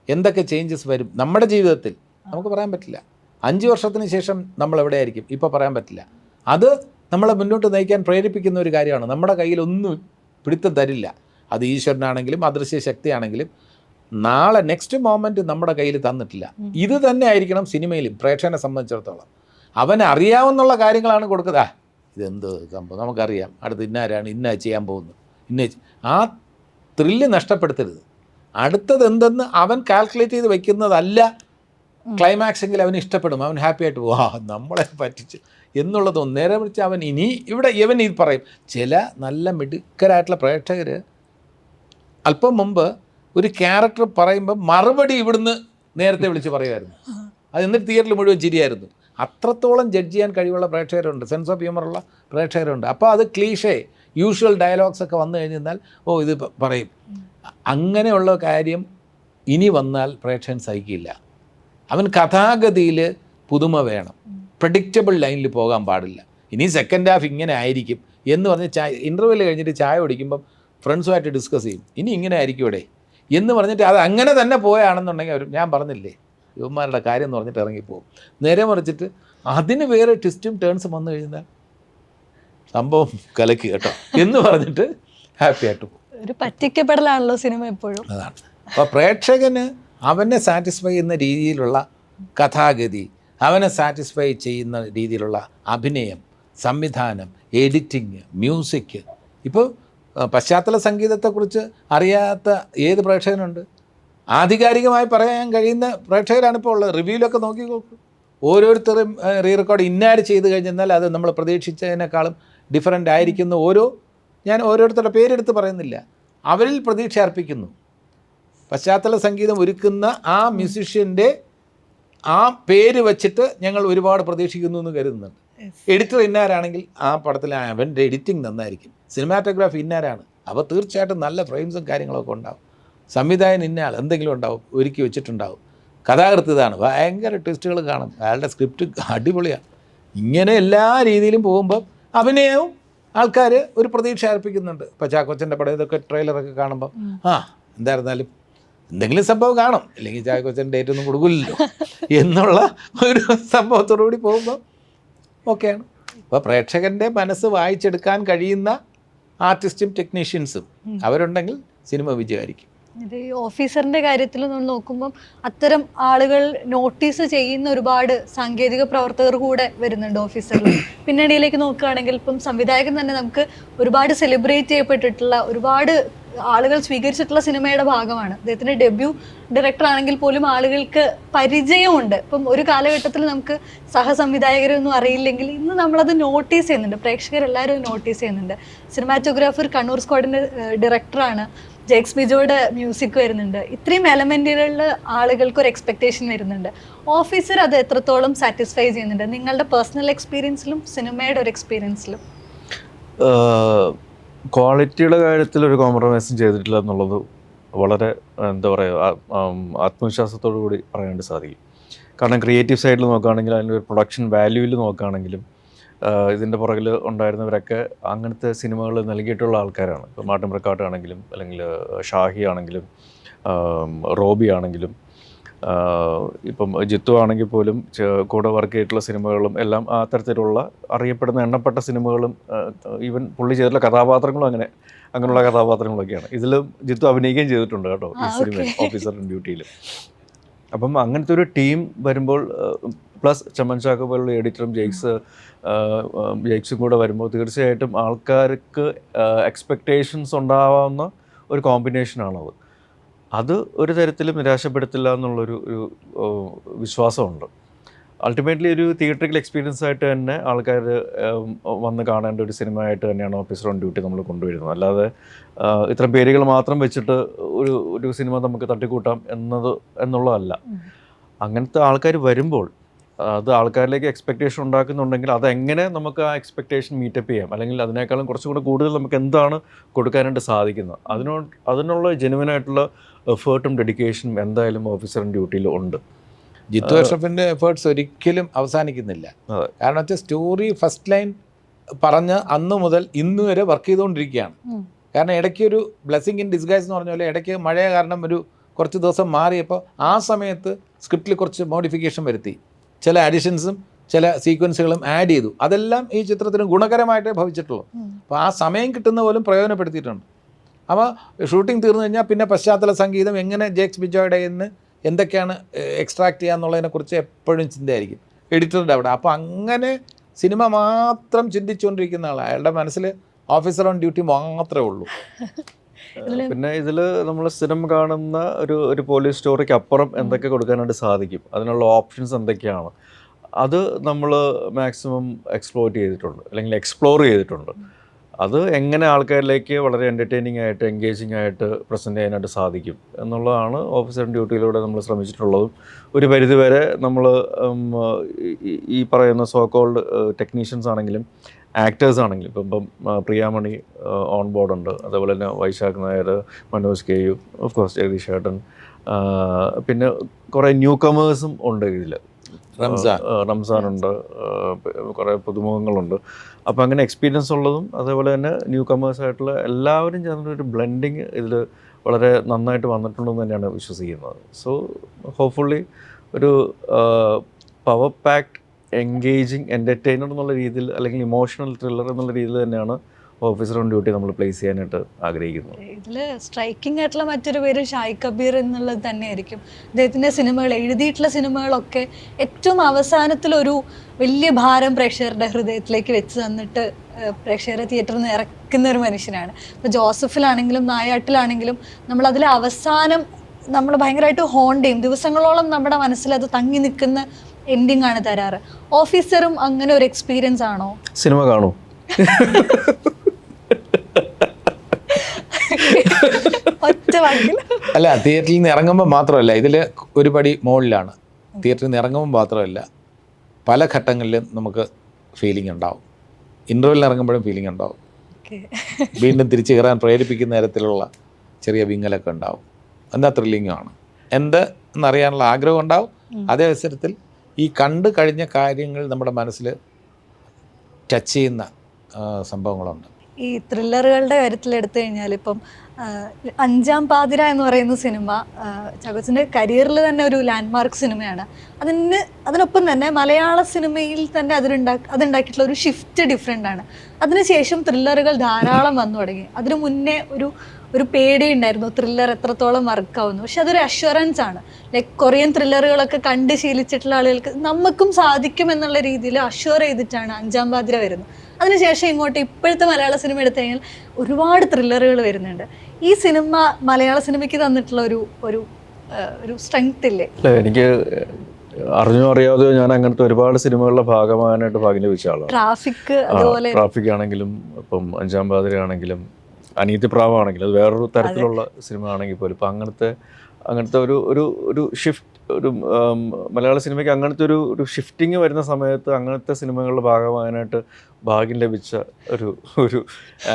എന്തൊക്കെ ചേഞ്ചസ് വരും നമ്മുടെ ജീവിതത്തിൽ നമുക്ക് പറയാൻ പറ്റില്ല. 5 വർഷത്തിന് ശേഷം നമ്മൾ എവിടെയായിരിക്കും ഇപ്പോൾ പറയാൻ പറ്റില്ല. അത് നമ്മളെ മുന്നോട്ട് നയിക്കാൻ പ്രേരിപ്പിക്കുന്ന ഒരു കാര്യമാണ്. നമ്മുടെ കയ്യിൽ ഒന്നും പിടുത്തം തരില്ല. അത് ഈശ്വരനാണെങ്കിലും അദൃശ്യ ശക്തിയാണെങ്കിലും നാളെ നെക്സ്റ്റ് മൊമെൻറ്റ് നമ്മുടെ കയ്യിൽ തന്നിട്ടില്ല. ഇത് തന്നെ ആയിരിക്കണം സിനിമയിലും. പ്രേക്ഷകനെ സംബന്ധിച്ചിടത്തോളം അവനെ അറിയാവുന്നുള്ള കാര്യങ്ങളാണ് കൊടുക്കുക. ഇതെന്ത് സംഭവം നമുക്കറിയാം, അടുത്ത് ഇന്നാരാണ് ഇന്ന ചെയ്യാൻ പോകുന്നത്, ആ ത്രില്ല് നഷ്ടപ്പെടുത്തരുത്. അടുത്തത് എന്തെന്ന് അവൻ കാൽക്കുലേറ്റ് ചെയ്ത് വയ്ക്കുന്നതല്ല ക്ലൈമാക്സ് എങ്കിൽ അവന് ഇഷ്ടപ്പെടും, അവൻ ഹാപ്പി ആയിട്ട് പോകും. നമ്മളെ പറ്റിച്ച് എന്നുള്ളത് നേരെ വിളിച്ച് അവൻ ഇവൻ ഇത് പറയും. ചില നല്ല മിടുക്കരായിട്ടുള്ള പ്രേക്ഷകർ അല്പം മുമ്പ് ഒരു ക്യാരക്ടർ പറയുമ്പോൾ മറുപടി ഇവിടുന്ന് നേരത്തെ വിളിച്ച് പറയുമായിരുന്നു. അത് എന്നിട്ട് തിയേറ്ററിൽ മുഴുവൻ ചിരിയായിരുന്നു. അത്രത്തോളം ജഡ്ജ് ചെയ്യാൻ കഴിവുള്ള പ്രേക്ഷകരുണ്ട്, സെൻസ് ഓഫ് ഹ്യൂമറുള്ള പ്രേക്ഷകരുണ്ട്. അപ്പോൾ അത് ക്ലീഷേ യൂഷ്വൽ ഡയലോഗ്സ് ഒക്കെ വന്നു കഴിഞ്ഞാൽ ഇത് പറയും. അങ്ങനെയുള്ള കാര്യം ഇനി വന്നാൽ പ്രേക്ഷകൻ സഹിക്കില്ല. അവൻ കഥാഗതിയിൽ പുതുമ വേണം, പ്രഡിക്റ്റബിൾ ലൈനിൽ പോകാൻ പാടില്ല. ഇനി സെക്കൻഡ് ഹാഫ് ഇങ്ങനെ ആയിരിക്കും എന്ന് പറഞ്ഞ് ഇൻ്റർവെൽ കഴിഞ്ഞിട്ട് ചായ കുടിക്കുമ്പം ഫ്രണ്ട്സുമായിട്ട് ഡിസ്കസ് ചെയ്യും, ഇനി ഇങ്ങനെ ആയിരിക്കും ഇവിടെ എന്ന് പറഞ്ഞിട്ട് അത് അങ്ങനെ തന്നെ പോയാണെന്നുണ്ടെങ്കിൽ അവർ ഞാൻ പറഞ്ഞില്ലേ യുവന്മാരുടെ കാര്യം എന്ന് പറഞ്ഞിട്ട് ഇറങ്ങിപ്പോകും. നേരെ മറിച്ചിട്ട് അതിന് വേറെ ട്വിസ്റ്റും ടേൺസും വന്നു കഴിഞ്ഞാൽ സംഭവം കലക്കി കേട്ടോ എന്ന് പറഞ്ഞിട്ട് ഹാപ്പി ആയിട്ട് പോകും. ഒരു പറ്റിക്കപ്പെടലാണല്ലോ സിനിമ എപ്പോഴും. അതാണ്. അപ്പോൾ പ്രേക്ഷകന് അവനെ സാറ്റിസ്ഫൈ ചെയ്യുന്ന രീതിയിലുള്ള കഥാഗതി, അവനെ സാറ്റിസ്ഫൈ ചെയ്യുന്ന രീതിയിലുള്ള അഭിനയം, സംവിധാനം, എഡിറ്റിങ്, മ്യൂസിക്. ഇപ്പോൾ പശ്ചാത്തല സംഗീതത്തെക്കുറിച്ച് അറിയാത്ത ഏത് പ്രേക്ഷകനുണ്ട്? ആധികാരികമായി പറയാൻ കഴിയുന്ന പ്രേക്ഷകരാണിപ്പോൾ ഉള്ളത്. റിവ്യൂലൊക്കെ നോക്കി നോക്കും. ഓരോരുത്തരും റീ റെക്കോർഡ് ഇന്നാര് ചെയ്ത് കഴിഞ്ഞാൽ അത് നമ്മൾ പ്രതീക്ഷിച്ചതിനേക്കാളും ഡിഫറൻ്റ് ആയിരിക്കുന്ന ഞാൻ ഓരോരുത്തരുടെ പേരെടുത്ത് പറയുന്നില്ല, അവരിൽ പ്രതീക്ഷ അർപ്പിക്കുന്നു. പശ്ചാത്തല സംഗീതം ഒരുക്കുന്ന ആ മ്യൂസിഷ്യൻ്റെ ആ പേര് വച്ചിട്ട് ഞങ്ങൾ ഒരുപാട് പ്രതീക്ഷിക്കുന്നു എന്ന് കരുതുന്നുണ്ട്. എഡിറ്റർ ഇന്നാരാണെങ്കിൽ ആ പടത്തിൽ അവൻ്റെ എഡിറ്റിംഗ് നന്നായിരിക്കും. സിനിമാറ്റോഗ്രാഫി ഇന്നാരാണ്, അപ്പോൾ തീർച്ചയായിട്ടും നല്ല ഫ്രെയിംസും കാര്യങ്ങളൊക്കെ ഉണ്ടാവും. സംവിധായകൻ ഇന്നയാൾ എന്തെങ്കിലും ഉണ്ടാവും, ഒരുക്കി വെച്ചിട്ടുണ്ടാവും. കഥാകൃത്ത് ഇതാണ്, ഭയങ്കര ട്വിസ്റ്റുകൾ കാണും, അയാളുടെ സ്ക്രിപ്റ്റ് അടിപൊളിയാണ്. ഇങ്ങനെ എല്ലാ രീതിയിലും പോകുമ്പോൾ അഭിനയവും ആൾക്കാർ ഒരു പ്രതീക്ഷ അർപ്പിക്കുന്നുണ്ട്. ഇപ്പോൾ ചാക്കോച്ചൻ്റെ പടം ഇതൊക്കെ ട്രെയിലറൊക്കെ കാണുമ്പോൾ എന്തായിരുന്നാലും എന്തെങ്കിലും സംഭവം കാണും, അല്ലെങ്കിൽ ചാക്കോച്ചൻ ഡേറ്റ് ഒന്നും കൊടുക്കില്ലല്ലോ എന്നുള്ള ഒരു സംഭവത്തോടുകൂടി പോകുമ്പോൾ ഓക്കെയാണ്. അപ്പോൾ പ്രേക്ഷകൻ്റെ മനസ്സ് വായിച്ചെടുക്കാൻ കഴിയുന്ന ആർട്ടിസ്റ്റും ടെക്നീഷ്യൻസും അവരുണ്ടെങ്കിൽ സിനിമ വിജയമായിരിക്കും. ഇത് ഈ ഓഫീസറിൻ്റെ കാര്യത്തിൽ നമ്മൾ നോക്കുമ്പം അത്തരം ആളുകൾ നോട്ടീസ് ചെയ്യുന്ന ഒരുപാട് സാങ്കേതിക പ്രവർത്തകർ കൂടെ വരുന്നുണ്ട് ഓഫീസറിൽ. പിന്നണിയിലേക്ക് നോക്കുകയാണെങ്കിൽ ഇപ്പം സംവിധായകൻ തന്നെ നമുക്ക് ഒരുപാട് സെലിബ്രേറ്റ് ചെയ്യപ്പെട്ടിട്ടുള്ള ഒരുപാട് ആളുകൾ സ്വീകരിച്ചിട്ടുള്ള സിനിമയുടെ ഭാഗമാണ്. അദ്ദേഹത്തിൻ്റെ ഡെബ്യൂ ഡയറക്ടർ ആണെങ്കിൽ പോലും ആളുകൾക്ക് പരിചയമുണ്ട്. ഇപ്പം ഒരു കാലഘട്ടത്തിൽ നമുക്ക് സഹസംവിധായകരൊന്നും അറിയില്ലെങ്കിൽ ഇന്ന് നമ്മളത് നോട്ടീസ് ചെയ്യുന്നുണ്ട്, പ്രേക്ഷകരെല്ലാവരും നോട്ടീസ് ചെയ്യുന്നുണ്ട്. സിനിമാറ്റോഗ്രാഫർ കണ്ണൂർ സ്ക്വാഡിൻ്റെ ഡയറക്ടറാണ്, ജെക്സ് ബിജോയുടെ മ്യൂസിക് വരുന്നുണ്ട്. ഇത്രയും എലമെൻറ്റുകളിൽ ആളുകൾക്ക് ഒരു എക്സ്പെക്റ്റേഷൻ വരുന്നുണ്ട്. ഓഫീസർ അത് എത്രത്തോളം സാറ്റിസ്ഫൈ ചെയ്യുന്നുണ്ട് നിങ്ങളുടെ പേഴ്സണൽ എക്സ്പീരിയൻസിലും സിനിമയുടെ ഒരു എക്സ്പീരിയൻസിലും? ക്വാളിറ്റിയുടെ കാര്യത്തിൽ ഒരു കോംപ്രമൈസും ചെയ്തിട്ടില്ല എന്നുള്ളത് വളരെ എന്താ പറയുക ആത്മവിശ്വാസത്തോടു കൂടി പറയാനായിട്ട് സാധിക്കും. കാരണം ക്രിയേറ്റീവ് സൈഡിൽ നോക്കുകയാണെങ്കിൽ അതിൻ്റെ ഒരു പ്രൊഡക്ഷൻ വാല്യൂവിൽ നോക്കുകയാണെങ്കിലും ഇതിൻ്റെ പുറകിൽ ഉണ്ടായിരുന്നവരൊക്കെ അങ്ങനത്തെ സിനിമകൾ നൽകിയിട്ടുള്ള ആൾക്കാരാണ്. ഇപ്പോൾ മാർട്ടിൻ ബ്രക്കാട്ട് ആണെങ്കിലും അല്ലെങ്കിൽ ഷാഹി ആണെങ്കിലും റോബി ആണെങ്കിലും ഇപ്പം ജിത്തു ആണെങ്കിൽ പോലും കൂടെ വർക്ക് ചെയ്തിട്ടുള്ള സിനിമകളും എല്ലാം ആ തരത്തിലുള്ള അറിയപ്പെടുന്ന എണ്ണപ്പെട്ട സിനിമകളും ഈവൻ പുള്ളി ചെയ്തിട്ടുള്ള കഥാപാത്രങ്ങളും അങ്ങനെയുള്ള കഥാപാത്രങ്ങളൊക്കെയാണ്. ഇതിലും ജിത്തു അഭിനയിക്കുകയും ചെയ്തിട്ടുണ്ട് കേട്ടോ ഈ സിനിമ ഓഫീസർ ഇൻ ഡ്യൂട്ടിയിൽ. അപ്പം അങ്ങനത്തെ ഒരു ടീം വരുമ്പോൾ പ്ലസ് ചമൻ ചാക്കോ പോലുള്ള എഡിറ്ററും ജെയ്ക്സും കൂടെ വരുമ്പോൾ തീർച്ചയായിട്ടും ആൾക്കാർക്ക് എക്സ്പെക്റ്റേഷൻസ് ഉണ്ടാവാവുന്ന ഒരു കോമ്പിനേഷനാണത്. അത് ഒരു തരത്തിലും നിരാശപ്പെടുത്തില്ല എന്നുള്ളൊരു വിശ്വാസമുണ്ട്. അൾട്ടിമേറ്റ്ലി ഒരു തിയേറ്ററിക്കൽ എക്സ്പീരിയൻസ് ആയിട്ട് തന്നെ ആൾക്കാർ വന്ന് കാണേണ്ട ഒരു സിനിമ ആയിട്ട് തന്നെയാണ് ഓഫീസർ ഓൺ ഡ്യൂട്ടി നമ്മൾ കൊണ്ടുവരുന്നത്. അല്ലാതെ ഇത്തരം പേരുകൾ മാത്രം വെച്ചിട്ട് ഒരു സിനിമ നമുക്ക് തട്ടിക്കൂട്ടാം എന്നുള്ളതല്ല. അങ്ങനത്തെ ആൾക്കാർ വരുമ്പോൾ അത് ആൾക്കാരിലേക്ക് എക്സ്പെക്റ്റേഷൻ ഉണ്ടാക്കുന്നുണ്ടെങ്കിൽ അതെങ്ങനെ നമുക്ക് ആ എക്സ്പെക്റ്റേഷൻ മീറ്റപ്പ് ചെയ്യാം, അല്ലെങ്കിൽ അതിനേക്കാളും കുറച്ചും കൂടെ കൂടുതൽ നമുക്ക് എന്താണ് കൊടുക്കാനായിട്ട് സാധിക്കുന്നത്, അതിനുള്ള ജെനുവിനായിട്ടുള്ള എഫേർട്ടും ഡെഡിക്കേഷനും എന്തായാലും ഓഫീസർ ഇൻ ഡ്യൂട്ടിയിൽ ഉണ്ട്. ജിത്തു അഷ്റഫിൻ്റെ എഫേർട്സ് ഒരിക്കലും അവസാനിക്കുന്നില്ല. കാരണം വെച്ചാൽ സ്റ്റോറി ഫസ്റ്റ് ലൈൻ പറഞ്ഞ് അന്ന് മുതൽ ഇന്ന് വരെ വർക്ക് ചെയ്തുകൊണ്ടിരിക്കുകയാണ്. കാരണം ഇടയ്ക്ക് ഒരു ബ്ലെസ്സിങ് ഇൻ ഡിസ്ഗൈസ് എന്ന് പറഞ്ഞ പോലെ ഇടയ്ക്ക് മഴ കാരണം കുറച്ച് ദിവസം മാറിയപ്പോൾ ആ സമയത്ത് സ്ക്രിപ്റ്റിൽ കുറച്ച് മോഡിഫിക്കേഷൻ വരുത്തി, ചില അഡിഷൻസും ചില സീക്വൻസുകളും ആഡ് ചെയ്തു. അതെല്ലാം ഈ ചിത്രത്തിന് ഗുണകരമായിട്ടേ ഭവിച്ചിട്ടുള്ളൂ. അപ്പോൾ ആ സമയം കിട്ടുന്ന പോലും പ്രയോജനപ്പെടുത്തിയിട്ടുണ്ട്. അപ്പോൾ ഷൂട്ടിംഗ് തീർന്നു കഴിഞ്ഞാൽ പിന്നെ പശ്ചാത്തല സംഗീതം എങ്ങനെ ജേക്സ് ബിജോയുടെ നിന്ന് എന്തൊക്കെയാണ് എക്സ്ട്രാക്ട് ചെയ്യുക എന്നുള്ളതിനെക്കുറിച്ച് എപ്പോഴും ചിന്തയായിരിക്കും എഡിറ്ററുടെ അവിടെ. അപ്പോൾ അങ്ങനെ സിനിമ മാത്രം ചിന്തിച്ചുകൊണ്ടിരിക്കുന്ന ആൾ, അയാളുടെ മനസ്സിൽ ഓഫീസർ ഓൺ ഡ്യൂട്ടി മാത്രമേ ഉള്ളൂ. പിന്നെ ഇതിൽ നമ്മൾ സ്ഥിരം കാണുന്ന ഒരു പോലീസ് സ്റ്റോറിക്ക് അപ്പുറം എന്തൊക്കെ കൊടുക്കാനായിട്ട് സാധിക്കും, അതിനുള്ള ഓപ്ഷൻസ് എന്തൊക്കെയാണ്, അത് നമ്മൾ മാക്സിമം എക്സ്പ്ലോർ ചെയ്തിട്ടുണ്ട്. അത് എങ്ങനെ ആൾക്കാരിലേക്ക് വളരെ എൻ്റർടൈനിങ് ആയിട്ട് എൻഗേജിങ് ആയിട്ട് പ്രസൻറ്റ് ചെയ്യാനായിട്ട് സാധിക്കും എന്നുള്ളതാണ് ഓഫീസർ ഡ്യൂട്ടിയിലൂടെ നമ്മൾ ശ്രമിച്ചിട്ടുള്ളതും. ഒരു പരിധിവരെ നമ്മൾ ഈ പറയുന്ന സോ കോൾഡ് ടെക്നീഷ്യൻസ് ആണെങ്കിലും ആക്ടേഴ്സ് ആണെങ്കിലും ഇപ്പം പ്രിയാമണി ഓൺ ബോർഡ് ഉണ്ട്, അതേപോലെ തന്നെ Vaishakh Nair, Manoj K U, of course Jagadeesh ചേട്ടൻ, പിന്നെ കുറേ ന്യൂ കമേഴ്സും ഉണ്ട് ഇതിൽ. റംസാനുണ്ട്, കുറേ പുതുമുഖങ്ങളുണ്ട്. അപ്പോൾ അങ്ങനെ എക്സ്പീരിയൻസ് ഉള്ളതും അതേപോലെ തന്നെ ന്യൂ കമേഴ്സായിട്ടുള്ള എല്ലാവരും ചേർന്നൊരു ബ്ലെൻഡിങ് ഇതിൽ വളരെ നന്നായിട്ട് വന്നിട്ടുണ്ടെന്ന് തന്നെയാണ് വിശ്വസിക്കുന്നത്. സോ ഹോപ്പ്ഫുള്ളി ഒരു പവർ പാക്ഡ് എൻഗേജിങ് എൻ്റർടൈനർ എന്നുള്ള രീതിയിൽ അല്ലെങ്കിൽ ഇമോഷണൽ ത്രില്ലർ എന്നുള്ള രീതിയിൽ തന്നെയാണ് ഓഫീസർ ഓൺ ഡ്യൂട്ടി നമ്മൾ പ്ലേസ് ചെയ്യാനായിട്ട് ആഗ്രഹിക്കുന്നത്. ഇതിൽ സ്ട്രൈക്കിംഗ് ആയിട്ടുള്ള മറ്റൊരു പേര് ഷായ് കബീർ എന്നുള്ളത് തന്നെയായിരിക്കും. അദ്ദേഹത്തിൻ്റെ സിനിമകൾ, എഴുതിയിട്ടുള്ള സിനിമകളൊക്കെ ഏറ്റവും അവസാനത്തിലൊരു വലിയ ഭാരം പ്രേക്ഷകരുടെ ഹൃദയത്തിലേക്ക് വെച്ച് തന്നിട്ട് പ്രേക്ഷകരെ തിയേറ്ററിൽ നിന്ന് ഇറക്കുന്ന ഒരു മനുഷ്യനാണ്. ഇപ്പോൾ ജോസഫിലാണെങ്കിലും നായാട്ടിലാണെങ്കിലും നമ്മളതിൽ അവസാനം നമ്മൾ ഭയങ്കരമായിട്ട് ഹോണ്ട് ചെയ്യും, ദിവസങ്ങളോളം നമ്മുടെ മനസ്സിൽ അത് തങ്ങി നിൽക്കുന്ന എൻഡിങ് ആണ് തരാറ്. ഓഫീസറും അങ്ങനെ ഒരു എക്സ്പീരിയൻസ് ആണോ? സിനിമ കാണൂ. അല്ല, തിയേറ്ററിൽ നിന്ന് ഇറങ്ങുമ്പോൾ മാത്രമല്ല, ഇതിൽ ഒരു പടി മുകളിലാണ്. തിയേറ്ററിൽ നിന്ന് ഇറങ്ങുമ്പോൾ മാത്രമല്ല, പല ഘട്ടങ്ങളിലും നമുക്ക് ഫീലിംഗ് ഉണ്ടാവും. ഇൻ്റർവെല്ലിൽ ഇറങ്ങുമ്പോഴും ഫീലിംഗ് ഉണ്ടാവും. വീണ്ടും തിരിച്ചു കയറാൻ പ്രേരിപ്പിക്കുന്ന തരത്തിലുള്ള ചെറിയ വിങ്ങലൊക്കെ ഉണ്ടാവും. എന്താ ത്രില്ലിങ്ങാണ് എന്നറിയാനുള്ള ആഗ്രഹം ഉണ്ടാവും. അതേ അവസരത്തിൽ ഈ കണ്ടു കഴിഞ്ഞ കാര്യങ്ങൾ നമ്മുടെ മനസ്സിൽ ടച്ച് ചെയ്യുന്ന സംഭവങ്ങളുണ്ട്. ഈ ത്രില്ലറുകളുടെ കാര്യത്തിൽ എടുത്തു കഴിഞ്ഞാൽ ഇപ്പം അഞ്ചാം പാതിര എന്ന് പറയുന്ന സിനിമ ചാക്കോച്ചൻ്റെ കരിയറിൽ തന്നെ ഒരു ലാൻഡ്മാർക്ക് സിനിമയാണ്. അതിനൊപ്പം തന്നെ മലയാള സിനിമയിൽ തന്നെ അതുണ്ടാക്കിയിട്ടുള്ള ഒരു ഷിഫ്റ്റ് ഡിഫറെൻ്റ് ആണ്. അതിനുശേഷം ത്രില്ലറുകൾ ധാരാളം വന്നു തുടങ്ങി. അതിനു മുന്നേ ഒരു പേടി ഉണ്ടായിരുന്നു ത്രില്ലർ എത്രത്തോളം വർക്കാവുന്നു. പക്ഷെ അതൊരു അഷ്വറൻസ് ആണ്. ലൈക്ക് കൊറിയൻ ത്രില്ലറുകളൊക്കെ കണ്ട് ശീലിച്ചിട്ടുള്ള ആളുകൾക്ക് നമുക്കും സാധിക്കും എന്നുള്ള രീതിയിൽ അഷ്വർ ചെയ്തിട്ടാണ് അഞ്ചാം പാതിര വരുന്നത്. അതിനുശേഷം ഇങ്ങോട്ട് ഇപ്പോഴത്തെ മലയാള സിനിമ എടുത്തു കഴിഞ്ഞാൽ ഒരുപാട് ത്രില്ലറുകൾ വരുന്നുണ്ട്. ഈ സിനിമ മലയാള സിനിമയ്ക്ക് തന്നിട്ടുള്ള ഒരു സ്ട്രെങ്ത് ഇല്ലേ? എനിക്ക് അറിയാതെയോ ഞാൻ അങ്ങനത്തെ ഒരുപാട് സിനിമകളുടെ ഭാഗമാകാനായിട്ട് ഭാഗ്യം ലഭിച്ച ആളാണ്. ട്രാഫിക് ആണെങ്കിലും ഇപ്പം അഞ്ചാം പാതിര ആണെങ്കിലും അനീതി പ്രാവാണെങ്കിലും അത് വേറൊരു തരത്തിലുള്ള സിനിമ ആണെങ്കിൽ പോലും ഇപ്പം അങ്ങനത്തെ ഒരു ഷിഫ്റ്റ്, ഒരു മലയാള സിനിമയ്ക്ക് അങ്ങനത്തെ ഒരു ഷിഫ്റ്റിങ് വരുന്ന സമയത്ത് അങ്ങനത്തെ സിനിമകളുടെ ഭാഗമാകാനായിട്ട് ഭാഗ്യം ലഭിച്ച ഒരു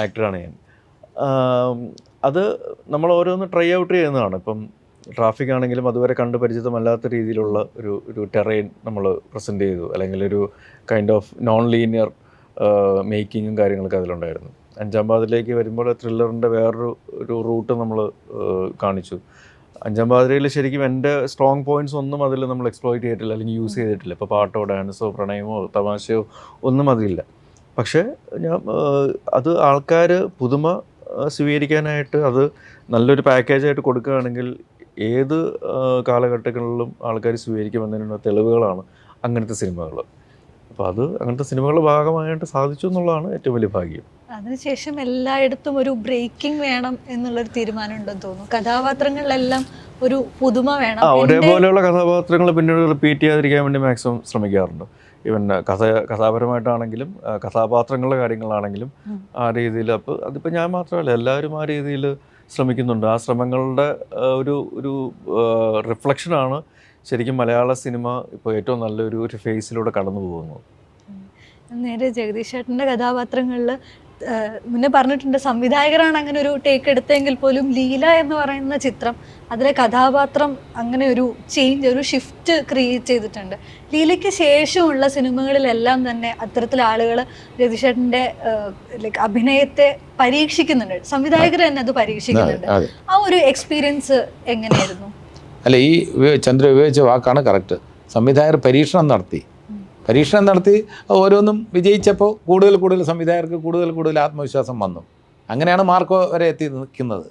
ആക്ടറാണ് ഞാൻ. അത് നമ്മൾ ഓരോന്ന് ട്രൈ ഔട്ട് ചെയ്യുന്നതാണ്. ഇപ്പം ട്രാഫിക് ആണെങ്കിലും അതുവരെ കണ്ട് പരിചിതമല്ലാത്ത രീതിയിലുള്ള ഒരു ടെറൈൻ നമ്മൾ പ്രസൻറ്റ് ചെയ്തു, അല്ലെങ്കിൽ ഒരു കൈൻഡ് ഓഫ് നോൺ ലീനിയർ മേക്കിങ്ങും കാര്യങ്ങളൊക്കെ അതിലുണ്ടായിരുന്നു. അഞ്ചാം പാതിരയിലേക്ക് വരുമ്പോൾ ത്രില്ലറിൻ്റെ വേറൊരു റൂട്ട് നമ്മൾ കാണിച്ചു. അഞ്ചാം പാതിരയിൽ ശരിക്കും എൻ്റെ സ്ട്രോങ് പോയിൻറ്റ്സ് ഒന്നും അതിൽ നമ്മൾ എക്സ്പ്ലോയിറ്റ് ചെയ്തിട്ടില്ല, അല്ലെങ്കിൽ യൂസ് ചെയ്തിട്ടില്ല. ഇപ്പോൾ പാട്ടോ ഡാൻസോ പ്രണയമോ തമാശയോ ഒന്നും അതിലില്ല. പക്ഷേ അത് ആൾക്കാർ പുതുമ സ്വീകരിക്കാനായിട്ട് അത് നല്ലൊരു പാക്കേജായിട്ട് കൊടുക്കുകയാണെങ്കിൽ ഏത് കാലഘട്ടങ്ങളിലും ആൾക്കാർ സ്വീകരിക്കുമെന്നതിനുള്ള തെളിവുകളാണ് അങ്ങനത്തെ സിനിമകൾ. അപ്പോൾ അങ്ങനത്തെ സിനിമകളുടെ ഭാഗമായിട്ട് സാധിച്ചു എന്നുള്ളതാണ് ഏറ്റവും വലിയ ഭാഗ്യം. അതിനുശേഷം എല്ലായിടത്തും ഒരു ബ്രേക്കിംഗ് വേണം എന്നുള്ളൊരു തീരുമാനം ഉണ്ടെന്ന് തോന്നുന്നു. കഥാപാത്രങ്ങളിലെല്ലാം ഒരു പുതുമ വേണം. ഒരേപോലെയുള്ള കഥാപാത്രങ്ങൾ പിന്നീട് റിപ്പീറ്റ് ചെയ്യാതിരിക്കാൻ വേണ്ടി മാക്സിമം ശ്രമിക്കാറുണ്ട്. ഈവൻ കഥാപരമായിട്ടാണെങ്കിലും കഥാപാത്രങ്ങളുടെ കാര്യങ്ങളാണെങ്കിലും ആ രീതിയിൽ. അപ്പോൾ അതിപ്പോൾ ഞാൻ മാത്രമല്ല, എല്ലാവരും ആ രീതിയിൽ ശ്രമിക്കുന്നുണ്ട്. ആ ശ്രമങ്ങളുടെ ഒരു റിഫ്ലക്ഷനാണ് ശരിക്കും മലയാള സിനിമ ഇപ്പോൾ ഏറ്റവും നല്ലൊരു ഫേസിലൂടെ കടന്നു പോകുന്നത്. നേരെ ജഗദീഷ് ചേട്ടൻ്റെ കഥാപാത്രങ്ങളിൽ മുന്നേ പറഞ്ഞിട്ടുണ്ട്, സംവിധായകരാണ് അങ്ങനെ ഒരു ടേക്ക് എടുത്തെങ്കിൽ പോലും ലീല എന്ന് പറയുന്ന ചിത്രം, അതിലെ കഥാപാത്രം അങ്ങനെ ഒരു ചേഞ്ച്, ഒരു ഷിഫ്റ്റ് ക്രിയേറ്റ് ചെയ്തിട്ടുണ്ട്. ലീലയ്ക്ക് ശേഷമുള്ള സിനിമകളിലെല്ലാം തന്നെ അത്തരത്തിൽ ആളുകൾ ജഗദീഷ് ചേട്ടൻ്റെ ലൈക്ക് അഭിനയത്തെ പരീക്ഷിക്കുന്നുണ്ട്, സംവിധായകർ തന്നെ അത് പരീക്ഷിക്കുന്നുണ്ട്. ആ ഒരു എക്സ്പീരിയൻസ് എങ്ങനെയായിരുന്നു? അല്ല, ഈ ചന്ദ്ര ഉപയോഗിച്ച വാക്കാണ് കറക്റ്റ്. സംവിധായകർ പരീക്ഷണം നടത്തി ഓരോന്നും വിജയിച്ചപ്പോൾ കൂടുതൽ സംവിധായകർക്ക് കൂടുതൽ ആത്മവിശ്വാസം വന്നു. അങ്ങനെയാണ് മാർക്കോ വരെ എത്തി നിൽക്കുന്നത്.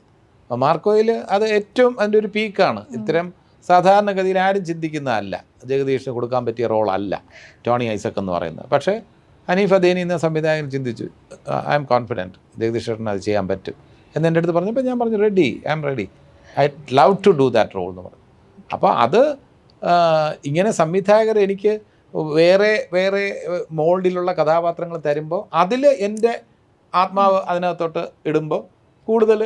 അപ്പോൾ മാർക്കോയിൽ അത് ഏറ്റവും അതിൻ്റെ ഒരു പീക്കാണ്. ഇത്തരം സാധാരണഗതിയിൽ ആരും ചിന്തിക്കുന്നതല്ല, ജഗദീഷിന് കൊടുക്കാൻ പറ്റിയ റോളല്ല ടോണി ഐസക് എന്ന് പറയുന്നത്. പക്ഷേ ഹനീഫ് അദേനി എന്ന സംവിധായകൻ ചിന്തിച്ചു, ഐ ആം കോൺഫിഡൻറ്റ് ജഗദീഷ് ചേട്ടന് അത് ചെയ്യാൻ പറ്റും എന്ന് എൻ്റെ അടുത്ത് പറഞ്ഞപ്പോൾ ഞാൻ പറഞ്ഞു, I am ready, I love to do that role എന്ന് പറഞ്ഞു. അപ്പോൾ അത് ഇങ്ങനെ സംവിധായകർ എനിക്ക് വേറെ മോൾഡിലുള്ള കഥാപാത്രങ്ങൾ തരുമ്പോൾ അതിൽ എൻ്റെ ആത്മാവ് അതിനകത്തോട്ട് ഇടുമ്പോൾ കൂടുതൽ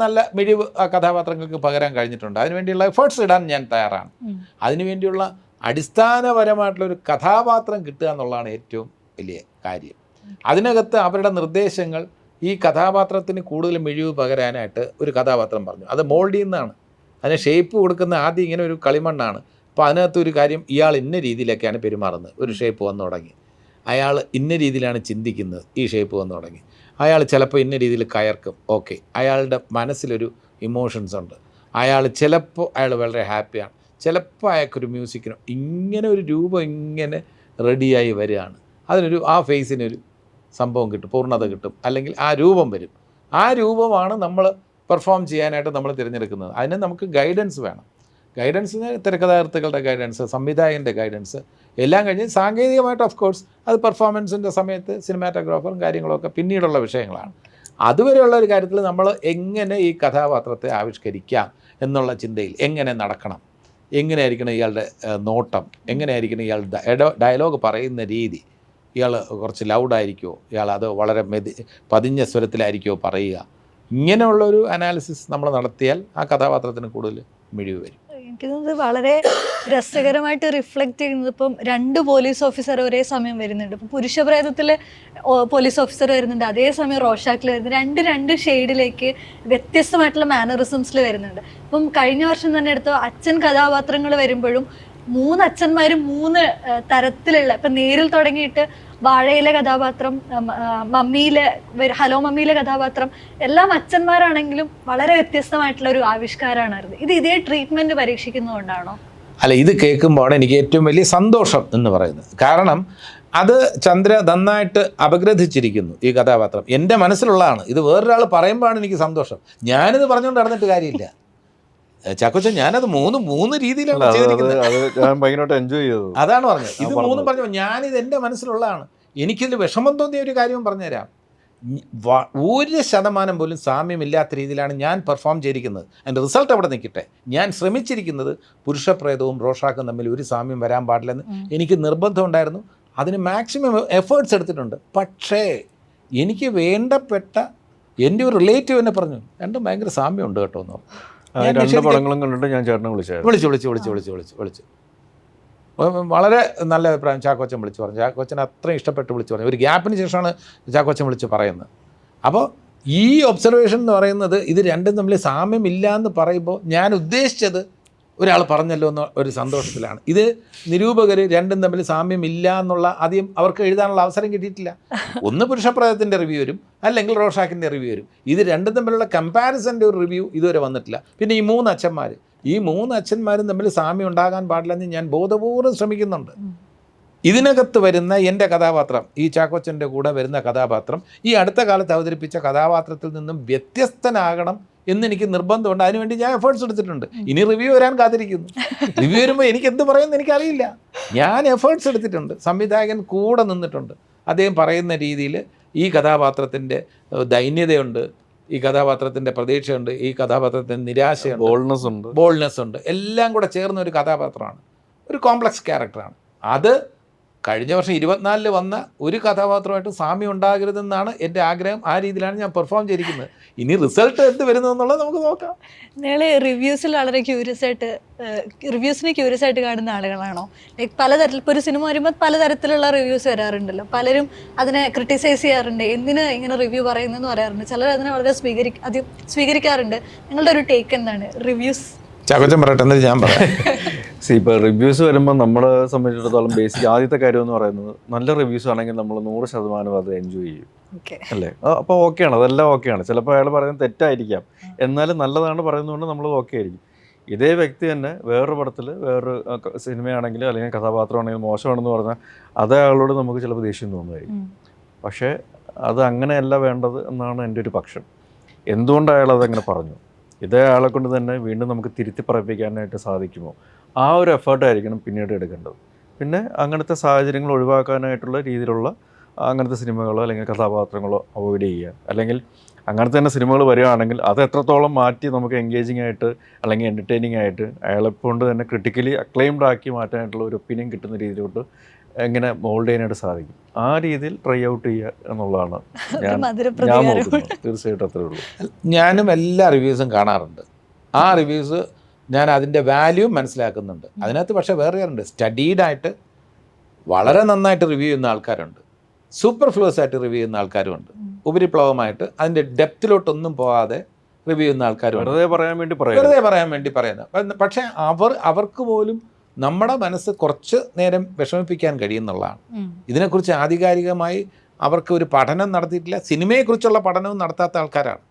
നല്ല മിഴിവ് ആ കഥാപാത്രങ്ങൾക്ക് പകരാൻ കഴിഞ്ഞിട്ടുണ്ട്. അതിനുവേണ്ടിയുള്ള എഫേർട്സ് ഇടാൻ ഞാൻ തയ്യാറാണ്. അതിനുവേണ്ടിയുള്ള അടിസ്ഥാനപരമായിട്ടുള്ളൊരു കഥാപാത്രം കിട്ടുക എന്നുള്ളതാണ് ഏറ്റവും വലിയ കാര്യം. അതിനകത്ത് അവരുടെ നിർദ്ദേശങ്ങൾ ഈ കഥാപാത്രത്തിന് കൂടുതൽ മിഴിവ് പകരാനായിട്ട് ഒരു കഥാപാത്രം പറഞ്ഞു. അത് മോൾഡിൽ നിന്നാണ്. അതിന് ഷേപ്പ് കൊടുക്കുന്ന ആദ്യം ഇങ്ങനെ ഒരു കളിമണ്ണാണ്. അപ്പോൾ അതിനകത്ത് ഒരു കാര്യം, ഇയാൾ ഇന്ന രീതിയിലൊക്കെയാണ് പെരുമാറുന്നത്, ഒരു ഷേപ്പ് വന്നു തുടങ്ങി. അയാൾ ഇന്ന രീതിയിലാണ് ചിന്തിക്കുന്നത്, ഈ ഷേപ്പ് വന്നു തുടങ്ങി. അയാൾ ചിലപ്പോൾ ഇന്ന രീതിയിൽ കയർക്കും, ഓക്കെ. അയാളുടെ മനസ്സിലൊരു ഇമോഷൻസ് ഉണ്ട്. ചിലപ്പോൾ അയാൾ വളരെ ഹാപ്പിയാണ്, ചിലപ്പോൾ അയാൾക്കൊരു മ്യൂസിക്കിനോ, ഇങ്ങനെ ഒരു രൂപം ഇങ്ങനെ റെഡിയായി വരികയാണ്. ആ ഫേസിനൊരു സംഭവം കിട്ടും, പൂർണ്ണത കിട്ടും, അല്ലെങ്കിൽ ആ രൂപം വരും. ആ രൂപമാണ് നമ്മൾ പെർഫോം ചെയ്യാനായിട്ട് നമ്മൾ തിരഞ്ഞെടുക്കുന്നത്. അതിന് നമുക്ക് ഗൈഡൻസ് വേണം. ഗൈഡൻസിന് തിരക്കഥാകൃത്തുക്കളുടെ ഗൈഡൻസ്, സംവിധായകൻ്റെ ഗൈഡൻസ് എല്ലാം കഴിഞ്ഞ് സാങ്കേതികമായിട്ട് ഓഫ് കോഴ്സ് അത് പെർഫോമൻസിൻ്റെ സമയത്ത് സിനിമാറ്റോഗ്രാഫറും കാര്യങ്ങളൊക്കെ പിന്നീടുള്ള വിഷയങ്ങളാണ്. അതുവരെയുള്ള ഒരു കാര്യത്തിൽ നമ്മൾ എങ്ങനെ ഈ കഥാപാത്രത്തെ ആവിഷ്കരിക്കാം എന്നുള്ള ചിന്തയിൽ എങ്ങനെ നടക്കണം, എങ്ങനെയായിരിക്കണം ഇയാളുടെ നോട്ടം, എങ്ങനെയായിരിക്കണം ഇയാളുടെ ഡയലോഗ് പറയുന്ന രീതി, ഇയാൾ കുറച്ച് ലൗഡായിരിക്കുമോ, ഇയാൾ അത് വളരെ പതിഞ്ഞ സ്വരത്തിലായിരിക്കുമോ പറയുക, ഇങ്ങനെയുള്ളൊരു അനാലിസിസ് നമ്മൾ നടത്തിയാൽ ആ കഥാപാത്രത്തിന് കൂടുതൽ മിഴിവ് വരും. എനിക്ക് തോന്നുന്നത് വളരെ രസകരമായിട്ട് റിഫ്ലക്റ്റ് ചെയ്യുന്നത്, ഇപ്പം 2 പോലീസ് ഓഫീസർ ഒരേ സമയം വരുന്നുണ്ട്. ഇപ്പം പുരുഷപ്രേതത്തിൽ പോലീസ് ഓഫീസർ വരുന്നുണ്ട്, അതേസമയം റോഷാക്കിൽ വരുന്നുണ്ട്. 2 ഷെയ്ഡിലേക്ക് വ്യത്യസ്തമായിട്ടുള്ള മാനറിസംസിൽ വരുന്നുണ്ട്. ഇപ്പം കഴിഞ്ഞ വർഷം തന്നെ എടുത്ത അച്ഛൻ കഥാപാത്രങ്ങൾ വരുമ്പോഴും 3 അച്ഛന്മാരും 3 തരത്തിലുള്ള, ഇപ്പം നേരിൽ തുടങ്ങിയിട്ട് വാഴയിലെ കഥാപാത്രം, ഹലോ മമ്മിയിലെ കഥാപാത്രം, എല്ലാം അച്ഛന്മാരാണെങ്കിലും വളരെ വ്യത്യസ്തമായിട്ടുള്ള ഒരു ആവിഷ്കാരമാണ്. ഇതേ ട്രീറ്റ്മെന്റ് പരീക്ഷിക്കുന്നതുകൊണ്ടാണോ? അല്ല, ഇത് കേൾക്കുമ്പോഴാണ് എനിക്ക് ഏറ്റവും വലിയ സന്തോഷം എന്ന് പറയുന്നത്. കാരണം അത് ചന്ദ്ര നന്നായിട്ട് അപഗ്രഥിച്ചിരിക്കുന്നു. ഈ കഥാപാത്രം എൻ്റെ മനസ്സിലുള്ളതാണ്. ഇത് വേറൊരാൾ പറയുമ്പോഴാണ് എനിക്ക് സന്തോഷം. ഞാനിത് പറഞ്ഞുകൊണ്ട് നടന്നിട്ട് കാര്യമില്ല ചാക്കോച്ചൻ. ഞാനത് മൂന്ന് രീതിയിലാണ് ചെയ്തിരിക്കുന്നത്. അതാണ് പറഞ്ഞത്. ഇത് 3 പറഞ്ഞു. ഞാനിത് എൻ്റെ മനസ്സിലുള്ളതാണ്. എനിക്കിതിൽ വിഷമം തോന്നിയ ഒരു കാര്യം പറഞ്ഞുതരാം. 1% പോലും സാമ്യമില്ലാത്ത രീതിയിലാണ് ഞാൻ പെർഫോം ചെയ്തിരിക്കുന്നത്. അതിൻ്റെ റിസൾട്ട് അവിടെ നിൽക്കട്ടെ. ഞാൻ ശ്രമിച്ചിരിക്കുന്നത് പുരുഷപ്രേതവും റോഷാക്കും തമ്മിൽ ഒരു സാമ്യം വരാൻ പാടില്ലെന്ന് എനിക്ക് നിർബന്ധമുണ്ടായിരുന്നു. അതിന് മാക്സിമം എഫേർട്സ് എടുത്തിട്ടുണ്ട്. പക്ഷേ എനിക്ക് വേണ്ടപ്പെട്ട എൻ്റെ ഒരു റിലേറ്റീവ് എന്നെ പറഞ്ഞു, രണ്ടും ഭയങ്കര സാമ്യമുണ്ട് കേട്ടോ എന്ന് പറഞ്ഞു. 2 പടങ്ങളും കണ്ടിട്ട് ഞാൻ ചേട്ടനെ വിളിച്ചു. വളരെ നല്ല അഭിപ്രായം ചാക്കോച്ചൻ വിളിച്ച് പറഞ്ഞു. ചാക്കോച്ചൻ അത്രയും ഇഷ്ടപ്പെട്ട് വിളിച്ച് പറഞ്ഞു. ഒരു ഗ്യാപ്പിന് ശേഷമാണ് ചാക്കോച്ചൻ വിളിച്ച് പറയുന്നത്. അപ്പോൾ ഈ ഒബ്സർവേഷൻ എന്ന് പറയുന്നത് ഇത് രണ്ടും തമ്മിൽ സാമ്യമില്ല എന്ന് പറയുമ്പോൾ ഞാൻ ഉദ്ദേശിച്ചത് ഒരാൾ പറഞ്ഞല്ലോ എന്ന ഒരു സന്തോഷത്തിലാണ്. ഇത് നിരൂപകർ രണ്ടും തമ്മിൽ സാമ്യമില്ല എന്നുള്ള ആദ്യം അവർക്ക് എഴുതാനുള്ള അവസരം കിട്ടിയിട്ടില്ല. ഒന്ന് പുരുഷപ്രേതത്തിൻ്റെ റിവ്യൂ വരും, അല്ലെങ്കിൽ റോഷാക്കിൻ്റെ റിവ്യൂ വരും. ഇത് രണ്ടും തമ്മിലുള്ള കമ്പാരിസൻ്റെ ഒരു റിവ്യൂ ഇതുവരെ വന്നിട്ടില്ല. പിന്നെ ഈ മൂന്ന് അച്ഛന്മാരും തമ്മിൽ സാമ്യം ഉണ്ടാകാൻ പാടില്ലെന്ന് ഞാൻ ബോധപൂർവ്വം ശ്രമിക്കുന്നുണ്ട്. ഇതിനകത്ത് വരുന്ന എൻ്റെ കഥാപാത്രം, ഈ ചാക്കോച്ചൻ്റെ കൂടെ വരുന്ന കഥാപാത്രം ഈ അടുത്ത കാലത്ത് അവതരിപ്പിച്ച കഥാപാത്രത്തിൽ നിന്നും വ്യത്യസ്തനാകണം എന്നെനിക്ക് നിർബന്ധമുണ്ട്. അതിനുവേണ്ടി ഞാൻ എഫേർട്സ് എടുത്തിട്ടുണ്ട്. ഇനി റിവ്യൂ വരാൻ കാത്തിരിക്കുന്നു. റിവ്യൂ വരുമ്പോൾ എനിക്ക് എന്ത് പറയുമെന്ന് എനിക്കറിയില്ല. ഞാൻ എഫേർട്സ് എടുത്തിട്ടുണ്ട്. സംവിധായകൻ കൂടെ നിന്നിട്ടുണ്ട്. അദ്ദേഹം പറയുന്ന രീതിയിൽ ഈ കഥാപാത്രത്തിൻ്റെ ദൈന്യതയുണ്ട്, ഈ കഥാപാത്രത്തിൻ്റെ പ്രതീക്ഷയുണ്ട്, ഈ കഥാപാത്രത്തിൻ്റെ നിരാശയുണ്ട്, ബോൾഡ്നെസ് ഉണ്ട്, എല്ലാം കൂടെ ചേർന്ന ഒരു കഥാപാത്രമാണ്. ഒരു കോംപ്ലക്സ് ക്യാരക്ടറാണ്. അത് കഴിഞ്ഞ വർഷം 24 വന്ന ഒരു കഥാപാത്രമായിട്ട് സാമ്യം ഉണ്ടാകരുതെന്നാണ് എൻ്റെ ആഗ്രഹം. ആ രീതിയിലാണ് ഞാൻ പെർഫോം ചെയ്തിരിക്കുന്നത്. ഇനി റിസൾട്ട് എന്ത് വരുന്നു എന്നുള്ളത് നമുക്ക് നോക്കാം. നിങ്ങൾ റിവ്യൂസിൽ വളരെ റിവ്യൂസിനെ ക്യൂരിയസ് ആയിട്ട് കാണുന്ന ആളുകളാണോ? ലൈക്ക് പലതരത്തിൽ ഇപ്പോൾ ഒരു സിനിമ വരുമ്പോൾ പലതരത്തിലുള്ള റിവ്യൂസ് വരാറുണ്ടല്ലോ. പലരും അതിനെ ക്രിട്ടിസൈസ് ചെയ്യാറുണ്ട്, എന്തിന് ഇങ്ങനെ റിവ്യൂ പറയുന്നതെന്ന് പറയാറുണ്ട്. ചിലർ അതിനെ വളരെ സ്വീകരിക്കാറുണ്ട്. നിങ്ങളുടെ ഒരു ടേക്ക് എന്താണ് റിവ്യൂസ്? ചാക്കോച്ചൻ പറയട്ടെ, എന്നിട്ട് ഞാൻ പറയാം. ഇപ്പോൾ റിവ്യൂസ് വരുമ്പോൾ നമ്മളെ സംബന്ധിച്ചിടത്തോളം ബേസിക് ആദ്യത്തെ കാര്യം എന്ന് പറയുന്നത് നല്ല റിവ്യൂസ് ആണെങ്കിൽ നമ്മൾ 100% അത് എൻജോയ് ചെയ്യും, അല്ലേ? അപ്പോൾ ഓക്കെയാണ്, അതെല്ലാം ഓക്കെയാണ്. ചിലപ്പോൾ അയാൾ പറയുന്നത് തെറ്റായിരിക്കാം, എന്നാലും നല്ലതാണ് പറയുന്നതുകൊണ്ട് നമ്മൾ ഓക്കെ ആയിരിക്കും. ഇതേ വ്യക്തി തന്നെ വേറൊരു പടത്തിൽ വേറൊരു സിനിമയാണെങ്കിൽ അല്ലെങ്കിൽ കഥാപാത്രമാണെങ്കിൽ മോശമാണെന്ന് പറഞ്ഞാൽ അതേ ആളോട് നമുക്ക് ചിലപ്പോൾ ദേഷ്യം തോന്നുമായിരിക്കും. പക്ഷേ അത് അങ്ങനെയല്ല വേണ്ടത് എന്നാണ് എൻ്റെ ഒരു പക്ഷം. എന്തുകൊണ്ട് അയാൾ അതങ്ങനെ പറഞ്ഞു? ഇതേ ആളെ കൊണ്ട് തന്നെ വീണ്ടും നമുക്ക് തിരുത്തി പറയിപ്പിക്കാനായിട്ട് സാധിക്കുമോ? ആ ഒരു എഫേർട്ടായിരിക്കണം പിന്നീട് എടുക്കേണ്ടത്. പിന്നെ അങ്ങനത്തെ സാഹചര്യങ്ങൾ ഒഴിവാക്കാനായിട്ടുള്ള രീതിയിലുള്ള അങ്ങനത്തെ സിനിമകളോ അല്ലെങ്കിൽ കഥാപാത്രങ്ങളോ അവോയ്ഡ് ചെയ്യുക. അല്ലെങ്കിൽ അങ്ങനത്തെ തന്നെ സിനിമകൾ വരികയാണെങ്കിൽ അത് എത്രത്തോളം മാറ്റി നമുക്ക് എൻഗേജിങ് ആയിട്ട് അല്ലെങ്കിൽ എൻ്റർടൈനിങ് ആയിട്ട് അയാളെ കൊണ്ട് തന്നെ ക്രിട്ടിക്കലി അക്ലെയിംഡ് ആക്കി മാറ്റാനായിട്ടുള്ള ഒരു ഒപ്പീനിയൻ കിട്ടുന്ന രീതിയിലോട്ട് എങ്ങനെ മോൾഡ് ചെയ്യാനായിട്ട് സാധിക്കും, ആ രീതിയിൽ ട്രൈ ഔട്ട് ചെയ്യുക എന്നുള്ളതാണ് ഞാൻ നോക്കുന്നത്. തീർച്ചയായിട്ടും അത്രേ ഉള്ളൂ. ഞാനും എല്ലാ റിവ്യൂസും കാണാറുണ്ട്. ആ റിവ്യൂസ് ഞാൻ അതിൻ്റെ വാല്യൂ മനസ്സിലാക്കുന്നുണ്ട്. അതിനകത്ത് പക്ഷേ വേറെ ഉണ്ട്, സ്റ്റഡീഡായിട്ട് വളരെ നന്നായിട്ട് റിവ്യൂ ചെയ്യുന്ന ആൾക്കാരുണ്ട്, സൂപ്പർ ഫ്ലൂസ് ആയിട്ട് റിവ്യൂ ചെയ്യുന്ന ആൾക്കാരുമുണ്ട്, ഉപരിപ്ലവമായിട്ട് അതിൻ്റെ ഡെപ്തിലോട്ടൊന്നും പോകാതെ റിവ്യൂ ചെയ്യുന്ന ആൾക്കാരുണ്ട്, വെറുതെ പറയാൻ വേണ്ടി പറയുന്നത്. പക്ഷേ അവർക്ക് പോലും നമ്മുടെ മനസ്സ് കുറച്ച് നേരം വിഷമിപ്പിക്കാൻ കഴിയുന്നുള്ളതാണ്. ഇതിനെക്കുറിച്ച് ആധികാരികമായി അവർക്ക് ഒരു പഠനം നടത്തിയിട്ടില്ല. സിനിമയെക്കുറിച്ചുള്ള പഠനവും നടത്താത്ത ആൾക്കാരാണ്.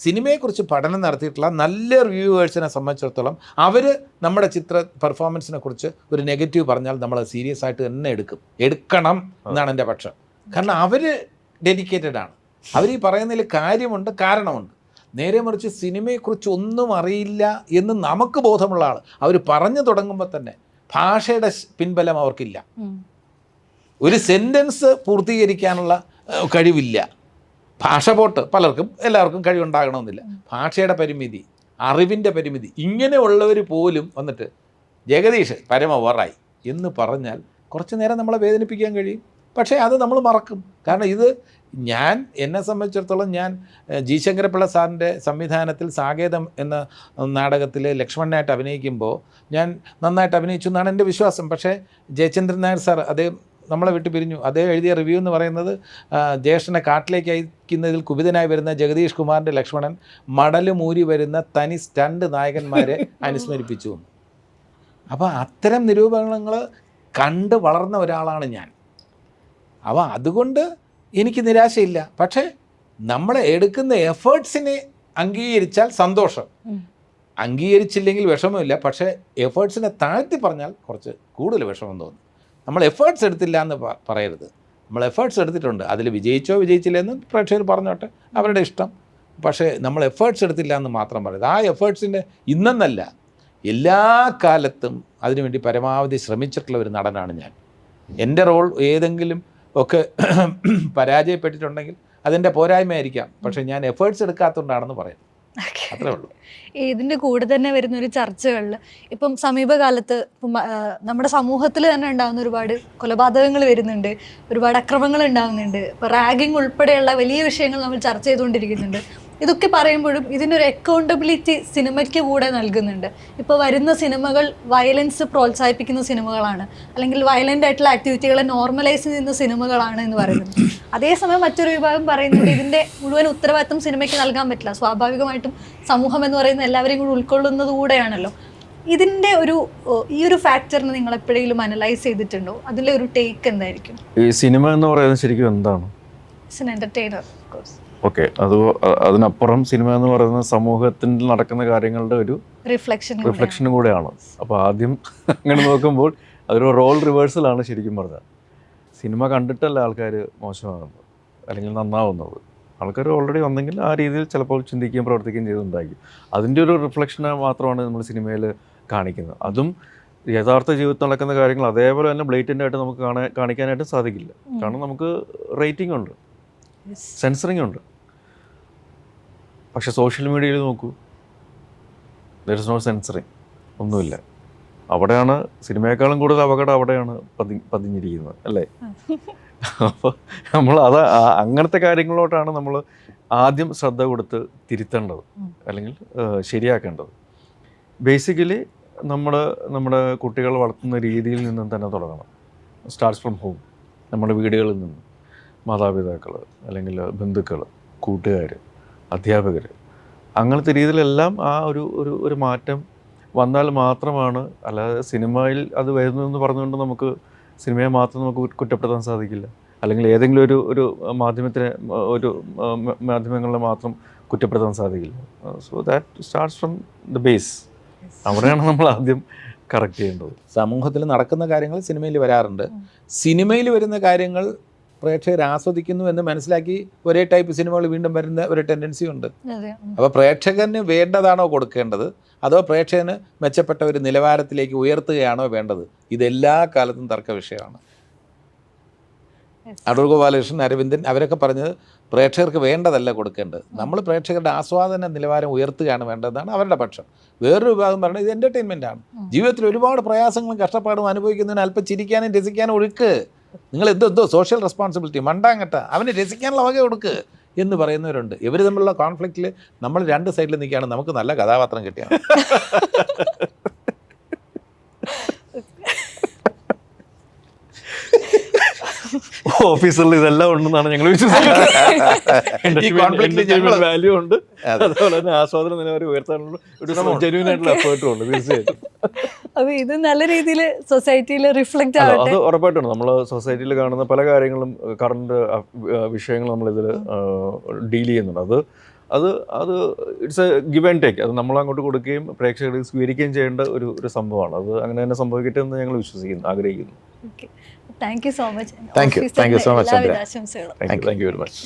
സിനിമയെക്കുറിച്ച് പഠനം നടത്തിയിട്ടുള്ള നല്ല റിവ്യൂവേഴ്സിനെ സംബന്ധിച്ചിടത്തോളം അവർ നമ്മുടെ ചിത്ര പെർഫോമൻസിനെ കുറിച്ച് ഒരു നെഗറ്റീവ് പറഞ്ഞാൽ നമ്മൾ സീരിയസ് ആയിട്ട് തന്നെ എടുക്കണം എന്നാണ് എൻ്റെ പക്ഷം. കാരണം അവർ ഡെഡിക്കേറ്റഡ് ആണ്. അവർ ഈ പറയുന്നതിൽ കാര്യമുണ്ട്, കാരണമുണ്ട്. നേരെ മറിച്ച് സിനിമയെക്കുറിച്ച് ഒന്നും അറിയില്ല എന്ന് നമുക്ക് ബോധമുള്ള ആൾ അവർ പറഞ്ഞു തുടങ്ങുമ്പോൾ തന്നെ ഭാഷയുടെ പിൻബലം അവർക്കില്ല. ഒരു സെൻറ്റൻസ് പൂർത്തീകരിക്കാനുള്ള കഴിവില്ല. ഭാഷ പോട്ട്, പലർക്കും എല്ലാവർക്കും കഴിവുണ്ടാകണമെന്നില്ല. ഭാഷയുടെ പരിമിതി, അറിവിൻ്റെ പരിമിതി, ഇങ്ങനെയുള്ളവർ പോലും വന്നിട്ട് ജഗദീഷ് പരമ ഓറായി എന്ന് പറഞ്ഞാൽ കുറച്ച് നേരം നമ്മളെ വേദനിപ്പിക്കാൻ കഴിയും. പക്ഷേ അത് നമ്മൾ മറക്കും. കാരണം ഇത് എന്നെ സംബന്ധിച്ചിടത്തോളം ഞാൻ ജി ശങ്കരപ്പിള്ള സാറിൻ്റെ സംവിധാനത്തിൽ സാകേതം എന്ന നാടകത്തിൽ ലക്ഷ്മണനായിട്ട് അഭിനയിക്കുമ്പോൾ ഞാൻ നന്നായിട്ട് അഭിനയിച്ചു എന്നാണ് എൻ്റെ വിശ്വാസം. പക്ഷേ ജയചന്ദ്രൻ നായർ സാർ അദ്ദേഹം നമ്മളെ വിട്ട് പിരിഞ്ഞു. അദ്ദേഹം എഴുതിയ റിവ്യൂ എന്ന് പറയുന്നത് ജ്യേഷ്ഠനെ കാട്ടിലേക്ക് അയക്കുന്നതിൽ കുപിതനായി വരുന്ന ജഗദീഷ് കുമാറിൻ്റെ ലക്ഷ്മണൻ മടല് മൂരി വരുന്ന തനി സ്റ്റണ്ട് നായകന്മാരെ അനുസ്മരിപ്പിച്ചു. അപ്പോൾ അത്തരം നിരൂപണങ്ങൾ കണ്ട് വളർന്ന ഒരാളാണ് ഞാൻ. അപ്പോൾ അതുകൊണ്ട് എനിക്ക് നിരാശയില്ല. പക്ഷേ നമ്മൾ എടുക്കുന്ന എഫേർട്സിനെ അംഗീകരിച്ചാൽ സന്തോഷം, അംഗീകരിച്ചില്ലെങ്കിൽ വിഷമമില്ല. പക്ഷേ എഫേർട്സിനെ താഴ്ത്തി പറഞ്ഞാൽ കുറച്ച് കൂടുതൽ വിഷമം തോന്നും. നമ്മൾ എഫേർട്സ് എടുത്തില്ല എന്ന് പറയരുത്. നമ്മൾ എഫേർട്സ് എടുത്തിട്ടുണ്ട്. അതിൽ വിജയിച്ചോ വിജയിച്ചില്ലെന്ന് പ്രേക്ഷകർ പറഞ്ഞോട്ടെ, അവരുടെ ഇഷ്ടം. പക്ഷേ നമ്മൾ എഫേർട്സ് എടുത്തില്ല എന്ന് മാത്രം പറയരുത്. ആ എഫേർട്സിൻ്റെ ഇന്നെന്നല്ല, എല്ലാ കാലത്തും അതിനുവേണ്ടി പരമാവധി ശ്രമിച്ചിട്ടുള്ള ഒരു നടനാണ് ഞാൻ. എൻ്റെ റോൾ ഏതെങ്കിലും ഒക്കെ പരാജയപ്പെട്ടിട്ടുണ്ടെങ്കിൽ അതിൻ്റെ പോരായ്മയായിരിക്കാം. പക്ഷേ ഞാൻ എഫേർട്സ് എടുക്കാത്തതുകൊണ്ടാണെന്ന് പറയുന്നത്, അത്രേ ഉള്ളൂ. ഇതിൻ്റെ കൂടെ തന്നെ വരുന്ന ഒരു ചർച്ചകളിൽ ഇപ്പം സമീപകാലത്ത് നമ്മുടെ സമൂഹത്തിൽ തന്നെ ഉണ്ടാകുന്ന ഒരുപാട് കൊലപാതകങ്ങൾ വരുന്നുണ്ട്, ഒരുപാട് അക്രമങ്ങൾ ഉണ്ടാകുന്നുണ്ട്. ഇപ്പോൾ റാഗിങ് ഉൾപ്പെടെയുള്ള വലിയ വിഷയങ്ങൾ നമ്മൾ ചർച്ച ചെയ്തുകൊണ്ടിരിക്കുന്നുണ്ട്. ഇതൊക്കെ പറയുമ്പോഴും ഇതിനൊരു അക്കൗണ്ടബിലിറ്റി സിനിമയ്ക്ക് കൂടെ നൽകുന്നുണ്ട്. ഇപ്പോൾ വരുന്ന സിനിമകൾ വയലൻസ് പ്രോത്സാഹിപ്പിക്കുന്ന സിനിമകളാണ്, അല്ലെങ്കിൽ വയലൻ്റ് ആയിട്ടുള്ള ആക്ടിവിറ്റികളെ നോർമലൈസ് ചെയ്യുന്ന സിനിമകളാണ് എന്ന് പറയുന്നത്. അതേസമയം മറ്റൊരു വിഭാഗം പറയുന്നത് ഇതിൻ്റെ മുഴുവൻ ഉത്തരവാദിത്വം സിനിമയ്ക്ക് നൽകാൻ പറ്റില്ല, സ്വാഭാവികമായിട്ടും സമൂഹം എന്ന് പറയുന്ന എല്ലാവരെയും കൂടി ഉൾക്കൊള്ളുന്നത് കൂടെയാണല്ലോ. ഇതിൻ്റെ ഈ ഒരു ഫാക്ടറിന് നിങ്ങൾ എപ്പോഴെങ്കിലും അനലൈസ് ചെയ്തിട്ടുണ്ടോ? അതിലെ ഒരു ടേക്ക് എന്തായിരിക്കും? ഈ സിനിമ എന്ന് പറയുന്നത് ശരിക്കും എന്താണ്? It's an entertainer of course. Okay, അതിനപ്പുറം സിനിമ എന്ന് പറയുന്നത് സമൂഹത്തിൽ നടക്കുന്ന കാര്യങ്ങളുടെ ഒരു റിഫ്ലക്ഷനും കൂടെയാണ്. അപ്പോൾ ആദ്യം അങ്ങനെ നോക്കുമ്പോൾ അതൊരു റോൾ റിവേഴ്സലാണ് ശരിക്കും പറഞ്ഞാൽ. സിനിമ കണ്ടിട്ടല്ല ആൾക്കാർ മോശമാകുന്നത് അല്ലെങ്കിൽ നന്നാവുന്നത്. ആൾക്കാർ ഓൾറെഡി വന്നെങ്കിൽ ആ രീതിയിൽ ചിലപ്പോൾ ചിന്തിക്കുകയും പ്രവർത്തിക്കുകയും ചെയ്തുണ്ടായിരിക്കും. അതിൻ്റെ ഒരു റിഫ്ലക്ഷൻ മാത്രമാണ് നമ്മൾ സിനിമയിൽ കാണിക്കുന്നത്. അതും യഥാർത്ഥ ജീവിതത്തിൽ നടക്കുന്ന കാര്യങ്ങൾ അതേപോലെ തന്നെ ബ്ലേറ്റൻ്റ് ആയിട്ട് നമുക്ക് കാണിക്കാനായിട്ട് സാധിക്കില്ല. കാരണം നമുക്ക് റേറ്റിംഗ് ഉണ്ട്, സെൻസറിങ് ഉണ്ട്. പക്ഷെ സോഷ്യൽ മീഡിയയിൽ നോക്കൂ, ദർ ഇസ് നോ സെൻസറിങ്, ഒന്നുമില്ല. അവിടെയാണ് സിനിമയെക്കാളും കൂടുതൽ അപകടം അവിടെയാണ് പതിഞ്ഞിരിക്കുന്നത്, അല്ലേ? അപ്പോൾ നമ്മൾ അങ്ങനത്തെ കാര്യങ്ങളിലോട്ടാണ് നമ്മൾ ആദ്യം ശ്രദ്ധ കൊടുത്ത് തിരുത്തേണ്ടത് അല്ലെങ്കിൽ ശരിയാക്കേണ്ടത്. ബേസിക്കലി നമ്മുടെ കുട്ടികളെ വളർത്തുന്ന രീതിയിൽ നിന്നും തന്നെ തുടങ്ങണം. Starts from home. നമ്മുടെ വീടുകളിൽ നിന്ന് മാതാപിതാക്കൾ അല്ലെങ്കിൽ ബന്ധുക്കൾ, കൂട്ടുകാർ, അധ്യാപകർ, അങ്ങനത്തെ രീതിയിലെല്ലാം ആ ഒരു മാറ്റം വന്നാൽ മാത്രമാണ്. അല്ലാതെ സിനിമയിൽ അത് വരുന്നതെന്ന് പറഞ്ഞുകൊണ്ട് നമുക്ക് സിനിമയെ മാത്രം നമുക്ക് കുറ്റപ്പെടുത്താൻ സാധിക്കില്ല. അല്ലെങ്കിൽ ഏതെങ്കിലും ഒരു മാധ്യമങ്ങളെ മാത്രം കുറ്റപ്പെടുത്താൻ സാധിക്കില്ല. So that starts from the base. അവിടെയാണ് നമ്മൾ ആദ്യം കറക്റ്റ് ചെയ്യേണ്ടത്. സമൂഹത്തിൽ നടക്കുന്ന കാര്യങ്ങൾ സിനിമയിൽ വരാറുണ്ട്. സിനിമയിൽ വരുന്ന കാര്യങ്ങൾ പ്രേക്ഷകർ ആസ്വദിക്കുന്നു എന്ന് മനസ്സിലാക്കി ഒരേ ടൈപ്പ് സിനിമകൾ വീണ്ടും വരുന്ന ഒരു ടെൻഡൻസി ഉണ്ട്. അപ്പോൾ പ്രേക്ഷകന് വേണ്ടതാണോ കൊടുക്കേണ്ടത്, അതോ പ്രേക്ഷകന് മെച്ചപ്പെട്ട ഒരു നിലവാരത്തിലേക്ക് ഉയർത്തുകയാണോ വേണ്ടത്? ഇതെല്ലാ കാലത്തും തർക്ക വിഷയമാണ്. അടൂർ ഗോപാലകൃഷ്ണൻ, അരവിന്ദൻ അവരൊക്കെ പറഞ്ഞത് പ്രേക്ഷകർക്ക് വേണ്ടതല്ല കൊടുക്കേണ്ടത്, നമ്മൾ പ്രേക്ഷകരുടെ ആസ്വാദന നിലവാരം ഉയർത്തുകയാണ് വേണ്ടതെന്നാണ് അവരുടെ പക്ഷം. വേറൊരു വിഭാഗം പറയുന്നത് ഇത് എൻ്റർടൈൻമെൻ്റ് ആണ്, ജീവിതത്തിൽ ഒരുപാട് പ്രയാസങ്ങളും കഷ്ടപ്പാടും അനുഭവിക്കുന്നതിന് അല്പം ചിരിക്കാനും രസിക്കാനും ഒഴുക്ക്, നിങ്ങൾ എന്തോ സോഷ്യൽ റെസ്പോൺസിബിലിറ്റി മണ്ടാങ്ങട്ട, അവന് രസിക്കാനുള്ള വക കൊടുക്ക് എന്ന് പറയുന്നവരുണ്ട്. ഇവർ തമ്മിലുള്ള കോൺഫ്ലിക്റ്റിൽ നമ്മൾ രണ്ട് സൈഡിൽ നിൽക്കുകയാണ്, നമുക്ക് നല്ല കഥാപാത്രം കിട്ടിയാണ്. ഓഫീസിൽ ഇതെല്ലാം ഉണ്ടെന്നാണ് ഞങ്ങൾ വിശ്വസിക്കുന്നത്. വാല്യൂ ഉണ്ട്, അതുപോലെ തന്നെ ആസ്വാദന നിലവാരം ഉയർത്താനുള്ള ഒരു ജെന്യൂൻ ആയിട്ടുള്ള എഫേർട്ടും ഉണ്ട് തീർച്ചയായിട്ടും. അപ്പോൾ ഇത് നല്ല രീതിയിൽ സൊസൈറ്റിയിൽ റിഫ്ലക്റ്റ് ആവട്ടെ. അത് ഉറപ്പായിട്ടുണ്ട്. നമ്മൾ സൊസൈറ്റിയിൽ കാണുന്ന പല കാര്യങ്ങളും, കറണ്ട് വിഷയങ്ങൾ നമ്മളിതിൽ ഡീൽ ചെയ്യുന്നുണ്ട്. അത് it's A give and take. അത് നമ്മൾ അങ്ങോട്ട് കൊടുക്കുകയും പ്രേക്ഷകർ സ്വീകരിക്കുകയും ചെയ്യേണ്ട ഒരു സംഭവമാണ്. അത് അങ്ങനെ തന്നെ സംഭവിക്കട്ടെ എന്ന് ഞങ്ങൾ വിശ്വസിക്കുന്നു, ആഗ്രഹിക്കുന്നു. Thank you so much. Thank you so much. എല്ലാവിധ ആശംസകളും. Thank you very much.